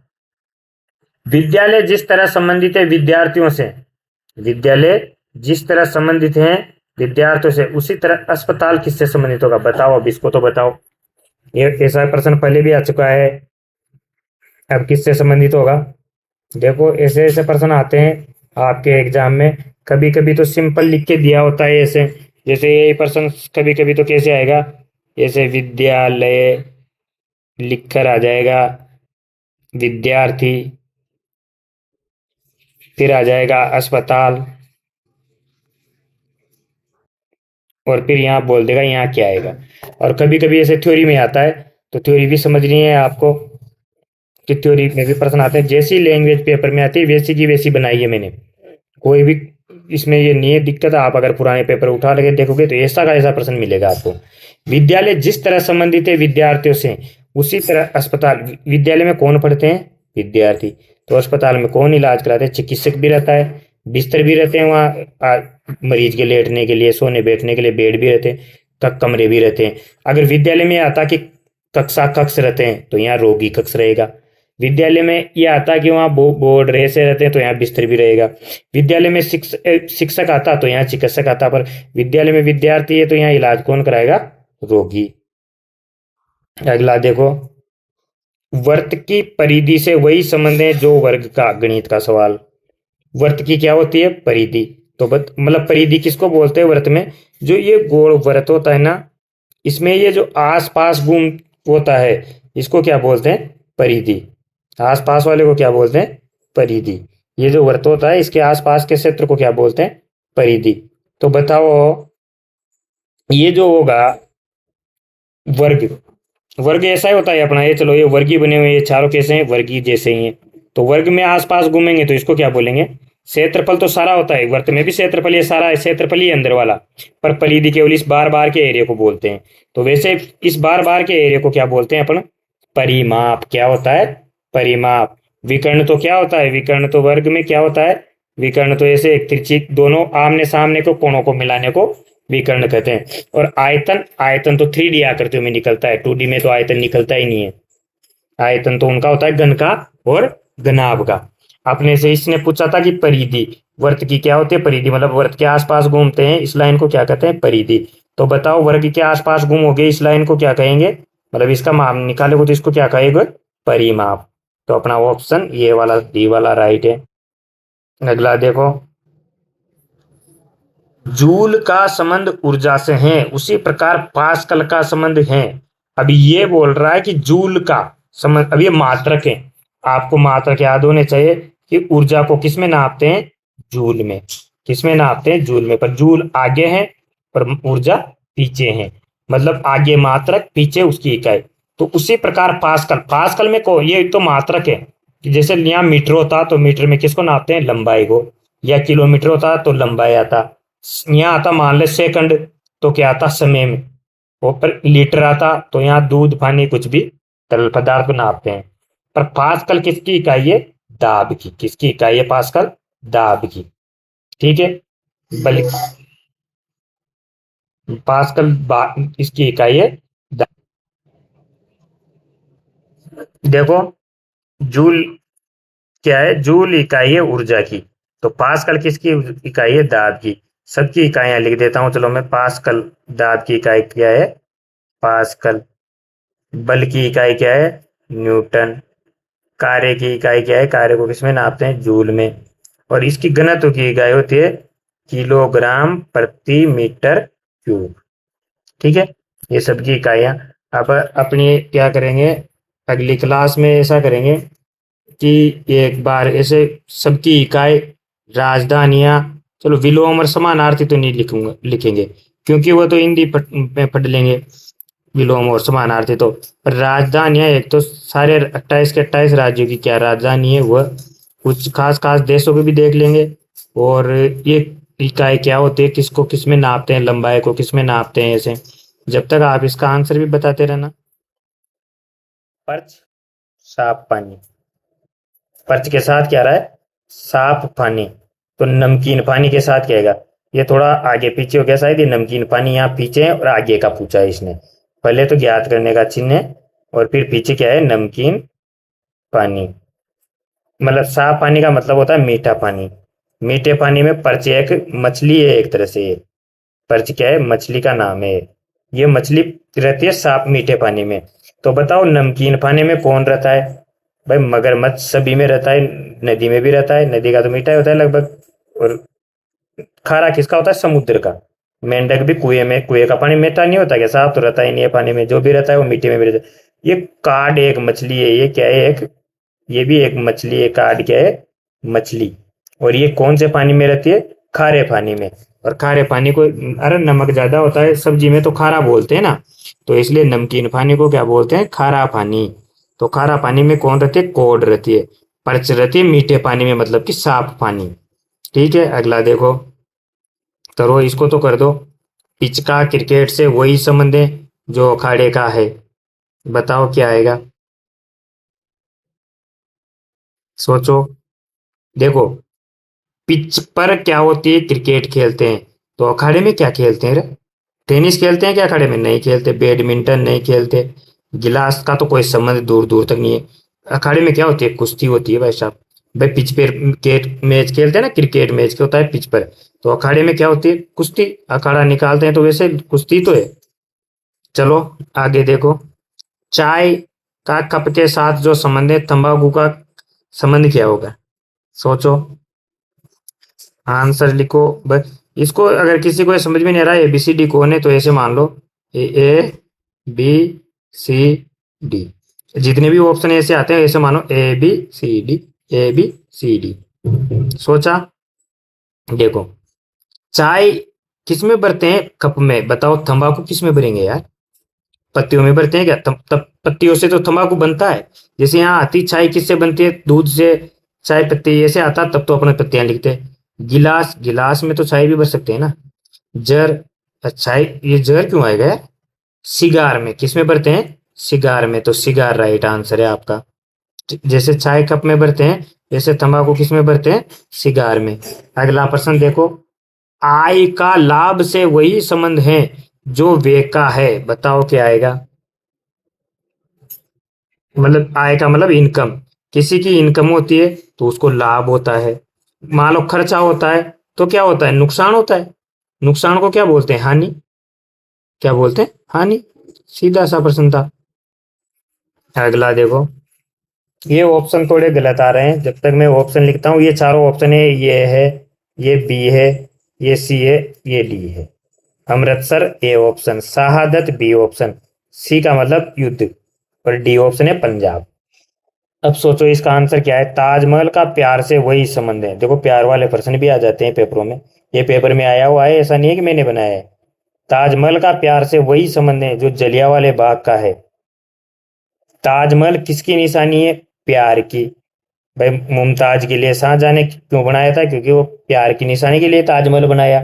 Speaker 1: विद्यालय जिस तरह संबंधित है विद्यार्थियों से, विद्यालय जिस तरह संबंधित है विद्यार्थियों से, उसी तरह अस्पताल किससे संबंधित होगा? बताओ, अब इसको तो बताओ। ये ऐसा प्रश्न पहले भी आ चुका है, अब किससे संबंधित होगा? देखो, ऐसे ऐसे प्रश्न आते हैं आपके एग्जाम में। कभी कभी तो सिंपल लिख के दिया होता है ऐसे, जैसे यही प्रश्न कभी कभी तो कैसे आएगा? ऐसे विद्यालय लिखकर आ जाएगा, विद्यार्थी, फिर आ जाएगा अस्पताल, और फिर यहाँ बोल देगा यहाँ क्या आएगा। और कभी कभी ऐसे थ्योरी में आता है, तो थ्योरी भी समझनी है आपको कि थ्योरी में भी प्रश्न आते हैं। जैसी लैंग्वेज पेपर में आती है वैसी की वैसी बनाई है मैंने, कोई भी इसमें ये नहीं है दिक्कत। आप अगर पुराने पेपर उठा लगे देखोगे तो ऐसा का ऐसा प्रश्न मिलेगा आपको। विद्यालय जिस तरह संबंधित है विद्यार्थियों से, उसी तरह अस्पताल। विद्यालय में कौन पढ़ते हैं? विद्यार्थी। तो अस्पताल में कौन इलाज कराते हैं? चिकित्सक भी रहता है, बिस्तर भी रहते हैं वहाँ मरीज के लेटने के लिए, सोने बैठने के लिए बेड भी रहते हैं, कमरे भी रहते हैं। अगर विद्यालय में आता कि कक्षा कक्ष रहते हैं तो यहाँ रोगी कक्ष रहेगा। विद्यालय में यह आता कि वहाँ बोर्ड ऐसे रहते हैं तो यहाँ बिस्तर भी रहेगा। विद्यालय में शिक्षक आता तो यहाँ चिकित्सक आता, पर विद्यालय में विद्यार्थी है तो यहाँ इलाज कौन कराएगा? रोगी। अगला देखो, वर्त की परिधि से वही संबंध है जो वर्ग का। गणित का सवाल। वर्त की क्या होती है? परिधि। तो मतलब परिधि किसको बोलते हैं वर्त में? जो ये गोल वर्त होता है ना, इसमें ये जो आस पास घूम होता है, इसको क्या बोलते हैं? परिधि। आस पास वाले को क्या बोलते हैं? परिधि। ये जो वर्त होता है इसके आस पास के क्षेत्र को क्या बोलते हैं? परिधि। तो बताओ, ये जो होगा वर्ग, वर्ग ऐसा ही होता है अपना। ये चलो, ये वर्गी बने हुए, ये चारों कैसे हैं? वर्गी जैसे ही हैं। तो वर्ग में आसपास घूमेंगे तो इसको क्या बोलेंगे? क्षेत्रफल तो सारा होता है, वर्त में भी क्षेत्रफल, ये सारा क्षेत्रफल ही अंदर वाला, पर परिधि केवल इस बार बार के एरिया को बोलते हैं। तो वैसे इस बार बार के एरिया को क्या बोलते हैं अपन? परिमाप। क्या होता है? परिमाप। विकर्ण तो क्या होता है? विकर्ण तो वर्ग में क्या होता है? विकर्ण तो ऐसे एक तिरछी दोनों आमने सामने को कोणों को मिलाने को विकर्ण कहते हैं। और आयतन, आयतन तो 3D आकृतियों में निकलता है, 2D में तो आयतन निकलता ही नहीं है। आयतन तो उनका होता है घन का और घनाभ का। अपने से इसने पूछा था कि परिधि, वर्त की क्या होती है? परिधि, मतलब वर्त के आसपास घूमते हैं इस लाइन को क्या कहते हैं? परिधि। तो बताओ, वर्ग के आसपास घूमोगे इस लाइन को क्या कहेंगे? मतलब इसका माप निकालोगे तो इसको क्या कहेंगे? परिमाप। तो अपना ऑप्शन ये वाला डी वाला राइट है। अगला देखो, जूल का संबंध ऊर्जा से है, उसी प्रकार पास्कल का संबंध है। अभी ये बोल रहा है कि जूल का संबंध, अब ये मात्रक है, आपको मात्रक याद होने चाहिए कि ऊर्जा को किस में नापते हैं? जूल में। किस में नापते हैं? जूल में। पर जूल आगे है पर ऊर्जा पीछे है, मतलब आगे मात्रक पीछे उसकी इकाई। तो उसी प्रकार पास्कल, पास्कल में को ये तो मात्रक है कि जैसे यहाँ मीटर होता तो मीटर में किसको नापते हैं? लंबाई को। या किलोमीटर होता तो लंबाई आता। यहाँ आता मान ले सेकंड, तो क्या आता? समय में। और पर लीटर आता तो यहाँ दूध पानी कुछ भी तरल पदार्थ को नापते हैं। पर पास्कल किसकी इकाई है? दाब की। किसकी इकाई है पास्कल? दाब की। ठीक है, बल पास्कल इसकी इकाई है दाब। देखो, जूल क्या है? जूल इकाई है ऊर्जा की। तो पास्कल किसकी इकाई है? दाब की। सबकी इकाइयां लिख देता हूं, चलो मैं। पास्कल दाब की इकाई क्या है? पास्कल। बल की इकाई क्या है? न्यूटन। कार्य की इकाई क्या है, कार्य को किसमें नापते हैं, जूल में। और इसकी घनत्व की इकाई होती है किलोग्राम प्रति मीटर क्यूब। ठीक है, ये सबकी इकाइयां। अब अपनी क्या करेंगे, अगली क्लास में ऐसा करेंगे कि एक बार ऐसे सबकी इकाई, राजधानियां, चलो विलोम और समानार्थी तो नहीं लिखूंगा लिखेंगे, क्योंकि वो तो हिंदी में पढ़ लेंगे, विलोम और समानार्थी तो। राजधानियां, एक तो सारे 28 के 28 राज्यों की क्या राजधानी है, वह कुछ खास खास देशों को भी देख लेंगे। और ये इकाई क्या होती है, किसको किस में नापते हैं, लंबाई को किस में नापते हैं, ऐसे। जब तक आप इसका आंसर भी बताते रहना। पर्च, साफ पानी। पर्च के साथ क्या रहा है, साफ पानी। तो नमकीन पानी के साथ क्या आएगा, ये थोड़ा आगे पीछे हो गया शायद, ये नमकीन पानी यहाँ पीछे है और आगे का पूछा है इसने। पहले तो ज्ञात करने का चिन्ह है और फिर पीछे क्या है, नमकीन पानी। मतलब साफ पानी का मतलब होता है मीठा पानी। मीठे पानी में पर्च एक मछली है, एक तरह से ये पर्च क्या है, मछली का नाम है। ये मछली रहती है साफ मीठे पानी में। तो बताओ नमकीन पानी में कौन रहता है, भाई मगरमच्छ सभी में रहता है, नदी में भी रहता है, नदी का तो मीठा ही होता है लगभग। और खारा किसका होता है, समुद्र का। मेंढक भी कुएं में, कुएं का पानी मीठा नहीं होता क्या, साफ तो रहता ही नहीं है पानी में, जो भी रहता है वो मीठे में भी रहता है। ये कार्ड एक मछली है, ये क्या है, एक, ये भी एक मछली है, कार्ड क्या है, मछली। और ये कौन से पानी में रहती है, खारे पानी में। और खारे पानी को, अरे नमक ज्यादा होता है सब्जी में तो खारा बोलते हैं ना, तो इसलिए नमकीन पानी को क्या बोलते हैं, खारा पानी। तो खारा पानी में कौन रहती है, कोड रहती है। पर्च रहती है मीठे पानी में, मतलब कि साफ पानी। ठीक है, अगला देखो, करो इसको तो कर दो। पिच का क्रिकेट से वही संबंध है जो अखाड़े का है, बताओ क्या आएगा, सोचो। देखो, पिच पर क्या होती है, क्रिकेट खेलते हैं, तो अखाड़े में क्या खेलते हैं रे, टेनिस खेलते हैं क्या अखाड़े में, नहीं खेलते, बैडमिंटन नहीं खेलते, गिलास का तो कोई संबंध दूर दूर तक नहीं है। अखाड़े में क्या होती है, कुश्ती होती है भाई साहब। भाई पिच पर क्रिकेट मैच खेलते हैं ना, क्रिकेट मैच क्या होता है पिच पर, तो अखाड़े में क्या होती है, कुश्ती। अखाड़ा निकालते हैं तो वैसे कुश्ती तो है। चलो आगे देखो, चाय का कप के साथ जो संबंध है, तंबाकू का संबंध क्या होगा, सोचो, आंसर लिखो। बस इसको अगर किसी को समझ में नहीं आ रहा है ABCD कौन है, तो ऐसे मान लो A B C D, जितने भी ऑप्शन ऐसे आते हैं ऐसे मानो ABCD, ABCD। सोचा, देखो, चाय किस में भरते हैं, कप में, बताओ तंबाकू किस में भरेंगे यार, पत्तियों में भरते हैं क्या, तब तब पत्तियों से तो तंबाकू बनता है। जैसे यहाँ आती, चाय किससे बनती है, दूध से, चाय पत्ती ऐसे आता, तब तो अपने पत्तियां लिखते हैं। गिलास, गिलास में तो चाय भी भर सकते हैं ना। जर, चाय, ये जर क्यों आएगा यार, सिगार में, किस में भरते हैं, सिगार में, तो सिगार राइट आंसर है आपका। जैसे चाय कप में भरते हैं, जैसे तंबाकू किस में भरते हैं, सिगार में। अगला प्रश्न देखो, आय का लाभ से वही संबंध है जो व्यय का है, बताओ क्या आएगा। मतलब आय का मतलब इनकम, किसी की इनकम होती है तो उसको लाभ होता है। मान लो खर्चा होता है तो क्या होता है, नुकसान होता है। नुकसान को क्या बोलते हैं, हानि। क्या बोलते हैं, हानि। सीधा सा प्रश्न था। अगला देखो, ये ऑप्शन थोड़े गलत आ रहे हैं, जब तक मैं ऑप्शन लिखता हूँ, ये चारों ऑप्शन है, ये बी है, ये सी है, ये डी है। अमृतसर ए ऑप्शन, शहादत बी ऑप्शन, सी का मतलब युद्ध, और डी ऑप्शन है पंजाब। अब सोचो इसका आंसर क्या है, ताजमहल का प्यार से वही संबंध है। देखो प्यार वाले प्रश्न भी आ जाते हैं पेपरों में, ये पेपर में आया हुआ है, ऐसा नहीं है कि मैंने बनाया है। ताजमहल का प्यार से वही संबंध है जो जलियांवाले बाग का है। ताजमहल किसकी निशानी है, प्यार की। भाई मुमताज के लिए शाहजहां ने क्यों बनाया था, क्योंकि वो प्यार की निशानी के लिए ताजमहल बनाया।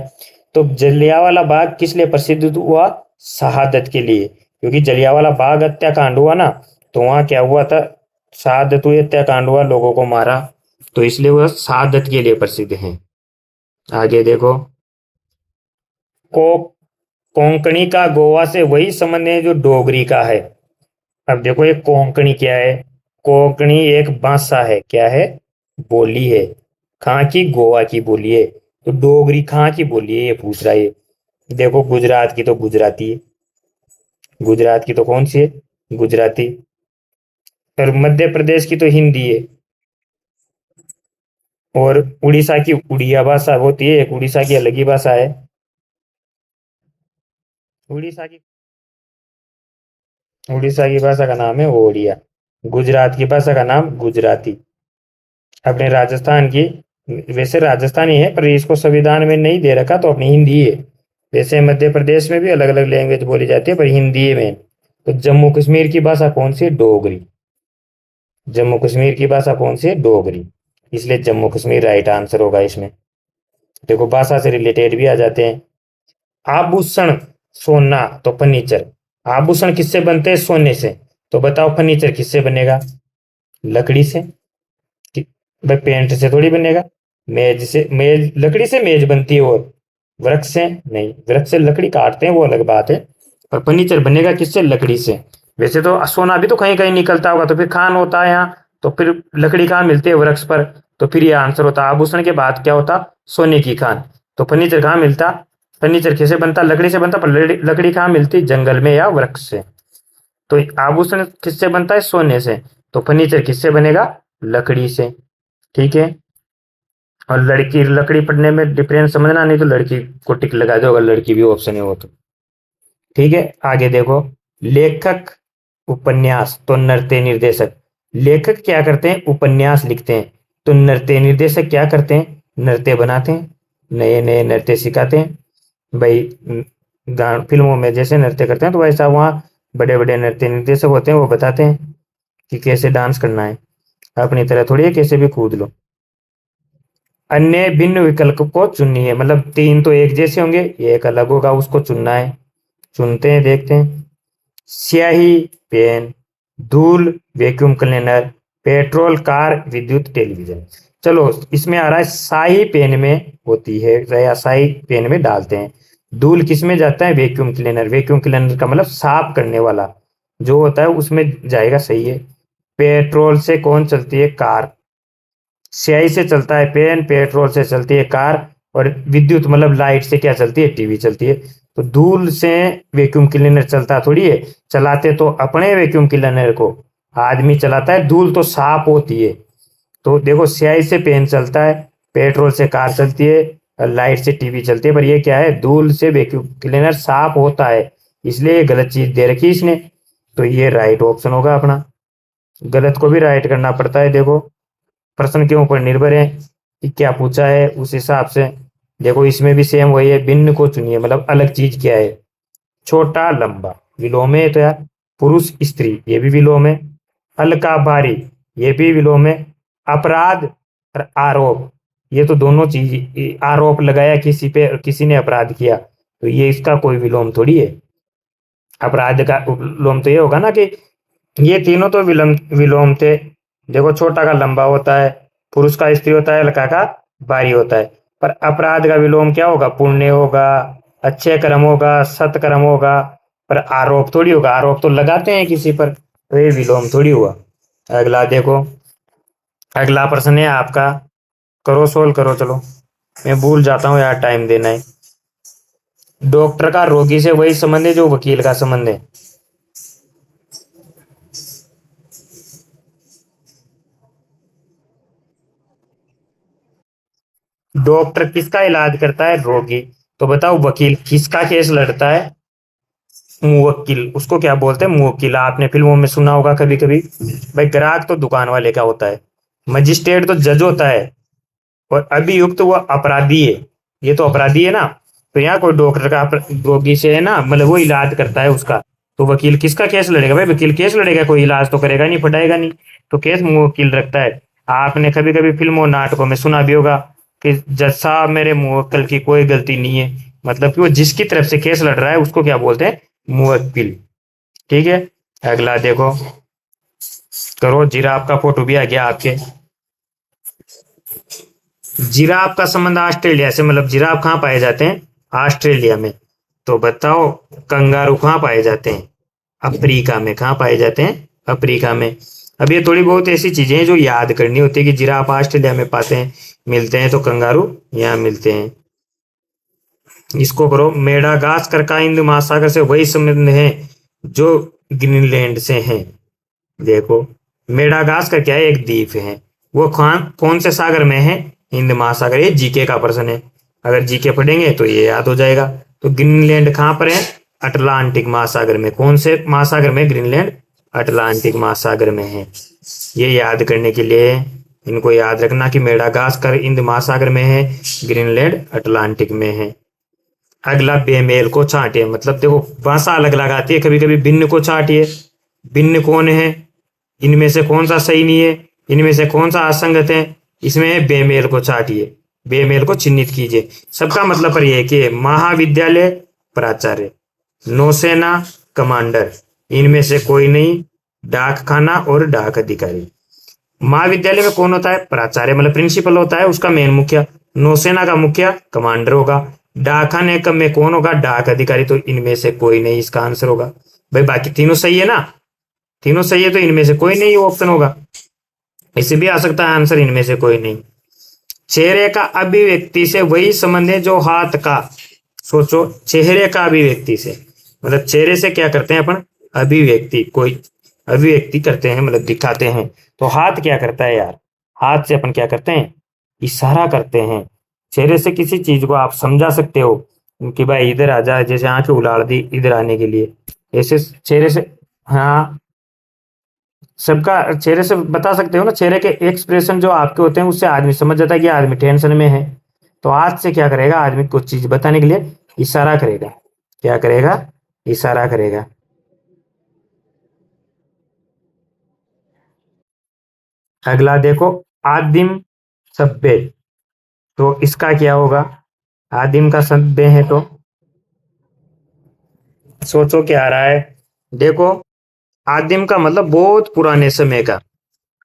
Speaker 1: तो जलियांवाला बाग किस लिए प्रसिद्ध हुआ, शहादत के लिए, क्योंकि जलियांवाला बाग हत्याकांड हुआ ना, तो वहां क्या हुआ था, शहादत हुई, हत्याकांड हुआ, लोगों को मारा, तो इसलिए वह शहादत के लिए प्रसिद्ध है। आगे देखो, को कोंकणी का गोवा से वही संबंध है जो डोगरी का है। अब देखो ये कोंकणी क्या है, कोंकणी एक भाषा है, क्या है, बोली है, कहाँ की, गोवा की बोली है। तो डोगरी कहाँ की बोली है, ये पूछ रहा है ये। देखो गुजरात की तो गुजराती है, गुजरात की तो कौन सी है, गुजराती। और मध्य प्रदेश की तो हिंदी है। और उड़ीसा की उड़िया भाषा होती है, एक उड़ीसा की अलग ही भाषा है। उड़ीसा की उड़ीसा की भाषा का नाम है ओडिया। गुजरात की भाषा का नाम गुजराती। अपने राजस्थान की, वैसे राजस्थानी है पर इसको संविधान में नहीं दे रखा, तो अपनी हिंदी है। वैसे मध्य प्रदेश में भी अलग अलग लैंग्वेज बोली जाती है पर हिंदी है मेन। तो जम्मू कश्मीर की भाषा कौन सी है? डोगरी। जम्मू कश्मीर की भाषा कौन सी है? डोगरी। इसलिए जम्मू कश्मीर राइट आंसर होगा इसमें। देखो भाषा से रिलेटेड भी आ जाते हैं। आभूषण, सोना तो फर्नीचर। आभूषण किससे बनते हैं? सोने से। तो बताओ फर्नीचर किससे बनेगा? लकड़ी से। भाई पेंट से थोड़ी बनेगा। मेज से, मेज लकड़ी से मेज बनती है। और वृक्ष से नहीं, वृक्ष से लकड़ी काटते हैं वो अलग बात है। पर फर्नीचर बनेगा किससे? लकड़ी से। वैसे तो सोना भी तो कहीं कहीं निकलता होगा, तो फिर खान होता है यहाँ, तो फिर लकड़ी कहाँ मिलती है? वृक्ष पर। तो फिर ये आंसर होता। आभूषण के बाद क्या होता? सोने की खान। तो फर्नीचर कहाँ मिलता? फर्नीचर कैसे बनता? लकड़ी से बनता, पर लकड़ी कहाँ मिलती? जंगल में या वृक्ष से। तो आभूषण किससे बनता है? सोने से। तो फर्नीचर किससे बनेगा? लकड़ी से। ठीक है। और लड़की लकड़ी पढ़ने में डिफरेंस समझना, नहीं तो लड़की को टिक लगा दो अगर लड़की भी ऑप्शन है वो तो। ठीक है, आगे देखो। लेखक, उपन्यास तो नृत्य निर्देशक। लेखक क्या करते हैं? उपन्यास लिखते हैं। तो नृत्य निर्देशक क्या करते हैं? नृत्य बनाते हैं, नए नए नृत्य सिखाते हैं। भाई फिल्मों में जैसे नृत्य करते हैं तो वैसा वहाँ बड़े बड़े नृत्य निर्देशक होते हैं, वो बताते हैं कि कैसे डांस करना है। अपनी तरह थोड़ी है कैसे भी कूद लो। अन्य भिन्न विकल्प को चुनिए, मतलब तीन तो एक जैसे होंगे, एक अलग होगा, उसको चुनना है। चुनते हैं, देखते हैं। स्याही, पेन। धूल, वैक्यूम क्लीनर। पेट्रोल, कार, विद्युत, टेलीविजन। चलो इसमें आ रहा है स्याही पेन में होती है, या स्याही पेन में डालते हैं। धूल किस में जाता है? Vacuum cleaner. वैक्यूम क्लीनर का मतलब साफ करने वाला जो होता है उसमें जाएगा, सही है। पेट्रोल से कौन चलती है? कार। स्याही से चलता है पेन, पेट्रोल से चलती है कार, और विद्युत मतलब लाइट से क्या चलती है? टीवी चलती है। तो धूल से वैक्यूम क्लीनर चलता थोड़ी है। चलाते तो अपने वैक्यूम क्लीनर को आदमी चलाता है, धूल तो साफ होती है। तो देखो स्याही से पेन चलता है, पेट्रोल से कार चलती है, और लाइट से टीवी चलती है, पर ये क्या है? धूल से वैक्यूम क्लीनर साफ होता है, इसलिए ये गलत चीज दे रखी इसने। तो ये राइट ऑप्शन होगा अपना। गलत को भी राइट करना पड़ता है। देखो प्रश्न के ऊपर निर्भर है कि क्या पूछा है, उस हिसाब से। देखो इसमें भी सेम वही है, भिन्न को चुनिए मतलब अलग चीज क्या है? छोटा लंबा विलोम है तो यार। पुरुष स्त्री ये भी विलोम है। हल्का भारी ये भी विलोम है। अपराध और आरोप, ये तो दोनों चीज, आरोप लगाया किसी पे और किसी ने अपराध किया, तो ये इसका कोई विलोम थोड़ी है। अपराध का विलोम तो ये होगा ना कि ये तीनों तो विलोम विलोम थे। देखो छोटा का लंबा होता है, पुरुष का स्त्री होता है, लड़का का भारी होता है। पर अपराध का विलोम क्या होगा? पुण्य होगा, अच्छे कर्म होगा, सत्कर्म होगा। पर आरोप थोड़ी होगा, आरोप तो लगाते हैं किसी पर, तो ये विलोम थोड़ी हुआ। अगला देखो, अगला प्रश्न है आपका। करो, सोल्व करो। चलो मैं भूल जाता हूँ यार, टाइम देना है। डॉक्टर का रोगी से वही संबंध है जो वकील का संबंध है। डॉक्टर किसका इलाज करता है? रोगी। तो बताओ वकील किसका केस लड़ता है? मुवक्किल। उसको क्या बोलते हैं? मुवक्किल। आपने फिल्मों में सुना होगा कभी कभी। भाई ग्राहक तो दुकान वाले का होता है, मजिस्ट्रेट तो जज होता है, और अभियुक्त वो अपराधी है। ये तो अपराधी है ना। तो यहाँ कोई डॉक्टर का रोगी से है ना, मतलब वो इलाज करता है उसका। तो वकील किसका केस लड़ेगा? भाई वकील केस लड़ेगा, कोई इलाज तो करेगा नहीं, पढ़ाएगा नहीं। तो केस मुवक्किल रखता है। आपने कभी कभी फिल्मों नाटकों में सुना भी होगा कि जज साहब मेरे मुवक्किल की कोई गलती नहीं है, मतलब कि वो जिसकी तरफ से केस लड़ रहा है उसको क्या बोलते हैं? मुवक्किल। ठीक है, अगला देखो। करो, जिराफ का फोटो भी आ गया आपके। जिराफ का संबंध ऑस्ट्रेलिया से, मतलब जिराफ कहाँ पाए जाते हैं? ऑस्ट्रेलिया में। तो बताओ कंगारू कहाँ पाए जाते हैं? अफ्रीका में। कहाँ पाए जाते हैं? अफ्रीका में। अब ये थोड़ी बहुत ऐसी चीजें हैं जो याद करनी होती है कि जिराफ ऑस्ट्रेलिया में पाते हैं, मिलते हैं, तो कंगारू यहाँ मिलते हैं। इसको करो, मेडागास्कर का हिंद महासागर से वही संबंध है जो ग्रीनलैंड से है। देखो मेडागास्कर का क्या है, एक द्वीप है। वो कौन से सागर में है, हिंद महासागर। ये जीके का प्रश्न है, अगर जीके पढ़ेंगे तो ये याद हो जाएगा। तो ग्रीनलैंड कहाँ पर है, अटलांटिक महासागर में। कौन से महासागर में, ग्रीनलैंड अटलांटिक महासागर में है। ये याद करने के लिए इनको याद रखना कि मेडागास्कर हिंद महासागर में है, ग्रीनलैंड अटलांटिक में है। अगला बेमेल को छांटिए, मतलब देखो भाषा अलग अलग आती है, कभी कभी भिन्न को छांटिए। भिन्न कौन है, इनमें से कौन सा सही नहीं है, इनमें से कौन सा असंगत है, इसमें बेमेल को छांटिए, बेमेल को चिन्हित कीजिए। सबका मतलब पर यह है कि महाविद्यालय प्राचार्य, नौसेना कमांडर, इनमें से कोई नहीं, डाक खाना और डाक अधिकारी। महाविद्यालय में कौन होता है, प्राचार्य मतलब प्रिंसिपल होता है, उसका मेन मुखिया। नौसेना का मुखिया कमांडर होगा। डाकखाने में कौन होगा, डाक अधिकारी। तो इनमें से कोई नहीं, इसका आंसर होगा। भाई बाकी तीनों सही है ना, तीनों सही है, तो इनमें से कोई नहीं ऑप्शन होगा। इसे भी आ सकता है आंसर, इनमें से कोई नहीं। चेहरे का अभिव्यक्ति से वही संबंध है जो हाथ का। सोचो, चेहरे का अभिव्यक्ति से मतलब चेहरे से क्या करते हैं अपन, अभिव्यक्ति, कोई अभिव्यक्ति करते हैं मतलब दिखाते हैं। तो हाथ क्या करता है यार, हाथ से अपन क्या करते हैं, इशारा करते हैं। चेहरे से किसी चीज को आप समझा सकते हो कि भाई इधर आ जा, जैसे आंखें उलाड़ दी इधर आने के लिए, ऐसे चेहरे से। हाँ, सबका चेहरे से बता सकते हो ना, चेहरे के एक्सप्रेशन जो आपके होते हैं उससे आदमी समझ जाता है कि आदमी टेंशन में है। तो हाथ से क्या करेगा, आदमी कुछ चीज बताने के लिए इशारा करेगा। क्या करेगा, इशारा करेगा। अगला देखो, आदिम सभ्य, तो इसका क्या होगा, आदिम का सभ्य है तो सोचो क्या आ रहा है। देखो, आदिम का मतलब बहुत पुराने समय का,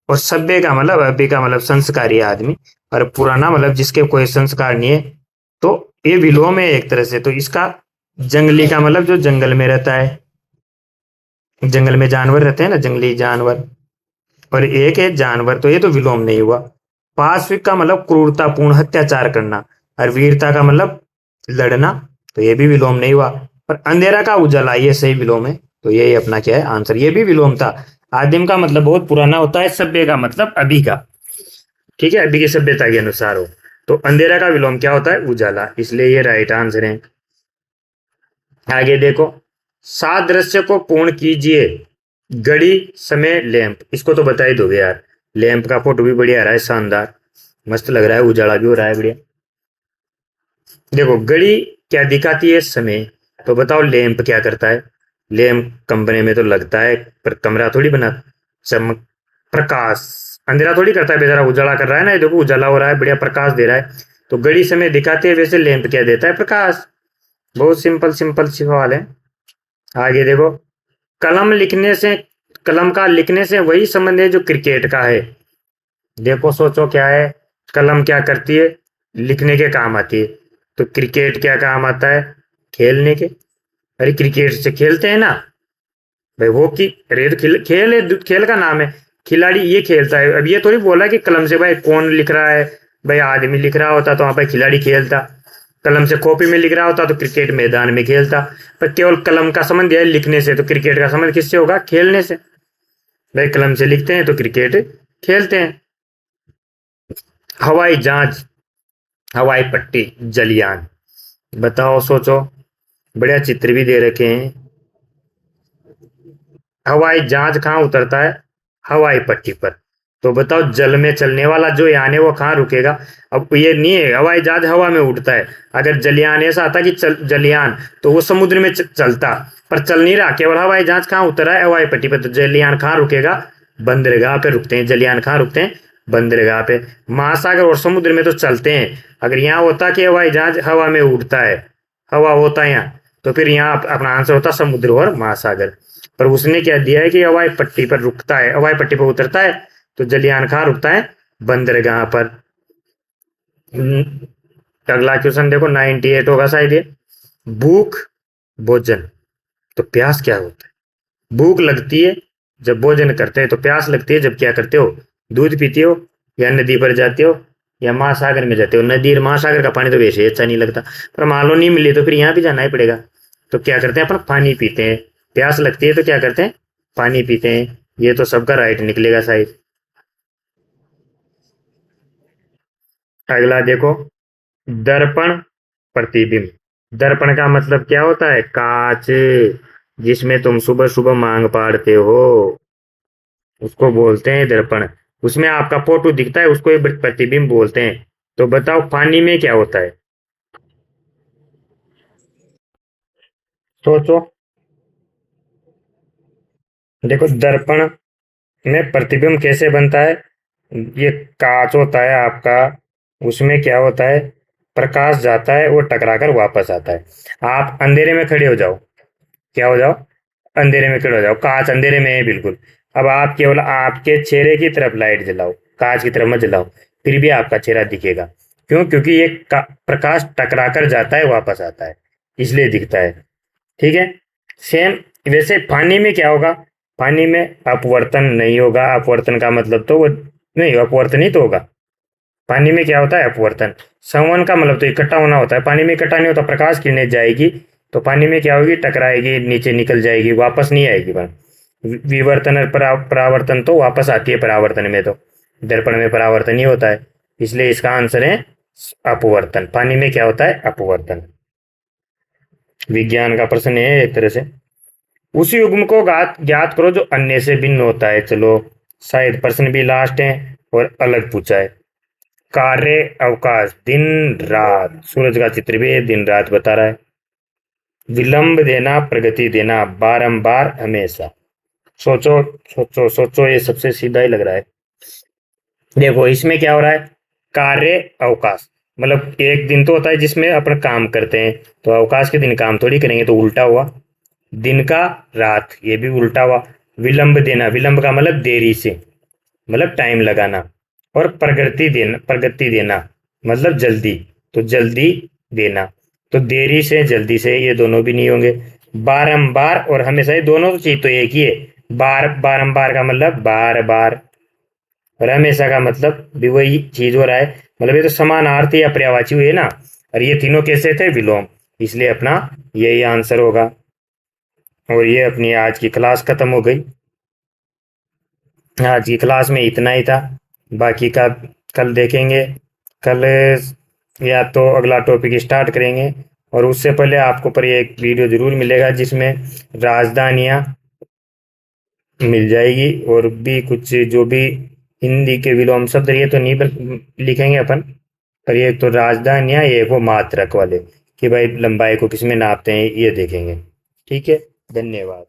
Speaker 1: और सभ्य का मतलब अभी का, मतलब संस्कारी आदमी, और पुराना मतलब जिसके कोई संस्कार नहीं है। तो ये विलोम है एक तरह से। तो इसका जंगली का मतलब जो जंगल में रहता है, जंगल में जानवर रहते हैं ना, जंगली जानवर, और एक है जानवर, तो ये तो विलोम नहीं हुआ। पाशविक का मतलब क्रूरतापूर्ण अत्याचार करना, और वीरता का मतलब लड़ना, तो ये भी विलोम नहीं हुआ। पर अंधेरा का उजाला, ये सही विलोम है। तो यही अपना क्या है आंसर, ये भी विलोम था। आदिम का मतलब बहुत पुराना होता है, सभ्य का मतलब अभी का, ठीक है, अभी की सभ्यता के अनुसार हो। तो अंधेरा का विलोम क्या होता है, उजाला, इसलिए ये राइट आंसर है। आगे देखो, सादृश्य को पूर्ण कीजिए, घड़ी समय लैंप, इसको तो बता ही दोगे यार। लैंप का फोटो भी बढ़िया आ रहा है, शानदार, मस्त लग रहा है, उजाला भी हो रहा है बढ़िया। देखो, घड़ी क्या दिखाती है, समय। तो बताओ लैंप क्या करता है, लैंप कमरे में तो लगता है, पर कमरा थोड़ी बना, चमक, प्रकाश, अंधेरा थोड़ी करता है बेचारा, उजाला कर रहा है ना, ये देखो उजाला हो रहा है, बढ़िया प्रकाश दे रहा है। तो घड़ी समय दिखाती है, वैसे लैंप क्या देता है, प्रकाश। बहुत सिंपल सिंपल सवाल है। आगे देखो, कलम लिखने से, कलम का लिखने से वही संबंध है जो क्रिकेट का है। देखो सोचो क्या है, कलम क्या करती है, लिखने के काम आती है। तो क्रिकेट क्या काम आता है, खेलने के। अरे क्रिकेट से खेलते हैं ना भाई, वो की अरे तो खेल है, खेल का नाम है, खिलाड़ी ये खेलता है। अब ये थोड़ी बोला कि कलम से भाई कौन लिख रहा है, भाई आदमी लिख रहा होता तो वहां पर खिलाड़ी खेलता, कलम से कॉपी में लिख रहा होता तो क्रिकेट मैदान में खेलता। पर केवल कलम का संबंध है लिखने से, तो क्रिकेट का संबंध किससे होगा, खेलने से। भाई कलम से लिखते हैं तो क्रिकेट खेलते हैं। हवाई जहाज, हवाई पट्टी, जलयान, बताओ सोचो, बढ़िया चित्र भी दे रखे हैं। हवाई जहाज कहाँ उतरता है, हवाई पट्टी पर। तो बताओ जल में चलने वाला जो यान है वो कहाँ रुकेगा। अब ये नहीं है, हवाई जहाज हवा में उड़ता है। अगर जलयान ऐसा आता कि जलयान, तो वो समुद्र में चलता, पर चल नहीं रहा, केवल हवाई जहाज कहाँ उतरा है, हवाई पट्टी पर। तो जलयान कहाँ रुकेगा, बंदरगाह पे रुकते हैं। जलयान कहाँ रुकते हैं, बंदरगाह पे। महासागर और समुद्र में तो चलते हैं। अगर यहाँ होता कि हवाई जहाज हवा में उड़ता है, हवा होता है यहाँ, तो फिर यहाँ अपना आंसर होता समुद्र और महासागर। पर उसने क्या दिया है कि हवाई पट्टी पर रुकता है, हवाई पट्टी पर उतरता है। तो जलयान कहाँ रुकता है, बंदरगाह पर। अगला क्वेश्चन देखो, 98 होगा शायद ये। भूख, भोजन, तो प्यास क्या होता है। भूख लगती है जब भोजन करते हैं, तो प्यास लगती है जब क्या करते हो, दूध पीते हो, या नदी पर जाते हो, या महासागर में जाते हो। नदी और महासागर का पानी तो वैसे ही अच्छा नहीं लगता, पर मान लो नहीं मिले तो फिर यहाँ भी जाना ही पड़ेगा। तो क्या करते हैं अपन, पानी पीते हैं। प्यास लगती है तो क्या करते हैं, पानी पीते हैं। ये तो सबका राइट निकलेगा साइज। अगला देखो, दर्पण प्रतिबिंब। दर्पण का मतलब क्या होता है? कांच, जिसमें तुम सुबह सुबह मांग पाड़ते हो, उसको बोलते हैं दर्पण। उसमें आपका फोटो दिखता है, उसको ही प्रतिबिंब बोलते हैं। तो बताओ पानी में क्या होता है? सोचो। देखो, दर्पण में प्रतिबिंब कैसे बनता है? ये कांच होता है आपका, उसमें क्या होता है, प्रकाश जाता है, वो टकरा कर वापस आता है। आप अंधेरे में खड़े हो जाओ, क्या हो जाओ? अंधेरे में खड़े हो जाओ, कांच अंधेरे में है बिल्कुल। अब आप केवल आपके चेहरे की तरफ लाइट जलाओ, कांच की तरफ मत जलाओ, फिर भी आपका चेहरा दिखेगा। क्यों? क्योंकि ये प्रकाश टकरा कर जाता है, वापस आता है, इसलिए दिखता है। ठीक है। सेम वैसे पानी में क्या होगा? पानी में अपवर्तन नहीं होगा। अपवर्तन का मतलब तो वो नहीं, अपवर्तन ही तो होगा। पानी में क्या होता है? अपवर्तन। संवन का मतलब तो इकट्ठा होना होता है, पानी में इकट्ठा नहीं होता। प्रकाश किरणें जाएगी तो पानी में क्या होगी? टकराएगी, नीचे निकल जाएगी, वापस नहीं आएगी पर विवर्तन और परावर्तन तो वापस आती है। परावर्तन में तो दर्पण में परावर्तन ही होता है, इसलिए इसका आंसर है अपवर्तन। पानी में क्या होता है? अपवर्तन। विज्ञान का प्रश्न है एक तरह से। उसी युग्म को ज्ञात करो जो अन्य से भिन्न होता है। चलो, शायद प्रश्न भी लास्ट है और अलग पूछा है। कार्य अवकाश, दिन रात, सूरज का चित्र भी दिन रात बता रहा है। विलंब देना, प्रगति देना, बारंबार, हमेशा। सोचो, सोचो, सोचो, ये सबसे सीधा ही लग रहा है। देखो इसमें क्या हो रहा है? कार्य अवकाश मतलब एक दिन तो होता है जिसमें अपन काम करते हैं, तो अवकाश के दिन काम थोड़ी करेंगे, तो उल्टा हुआ। दिन का रात, ये भी उल्टा हुआ। विलंब देना, विलंब का मतलब देरी से, मतलब टाइम लगाना। और प्रगति देना मतलब जल्दी, तो जल्दी देना। तो देरी से जल्दी से ये दोनों भी नहीं होंगे। बारंबार और हमेशा, ये दोनों तो चीज तो एक ही है। बारंबार का मतलब बार बार, और हमेशा का मतलब भी वही चीज हो रहा है। मतलब ये तो समानार्थी या पर्यायवाची हुए ना। और ये तीनों कैसे थे? विलोम। इसलिए अपना यही आंसर होगा। और ये अपनी आज की क्लास खत्म हो गई। आज की क्लास में इतना ही था, बाकी का कल देखेंगे। कल या तो अगला टॉपिक स्टार्ट करेंगे। और उससे पहले आपको पर एक वीडियो जरूर मिलेगा जिसमें राजधानियाँ मिल जाएगी, और भी कुछ जो भी हिंदी के विलोम शब्द, ये तो नहीं लिखेंगे अपन। पर ये तो राजधानियाँ, ये वो मात्रक वाले कि भाई लंबाई को किसमें नापते हैं, ये देखेंगे। ठीक है। धन्यवाद।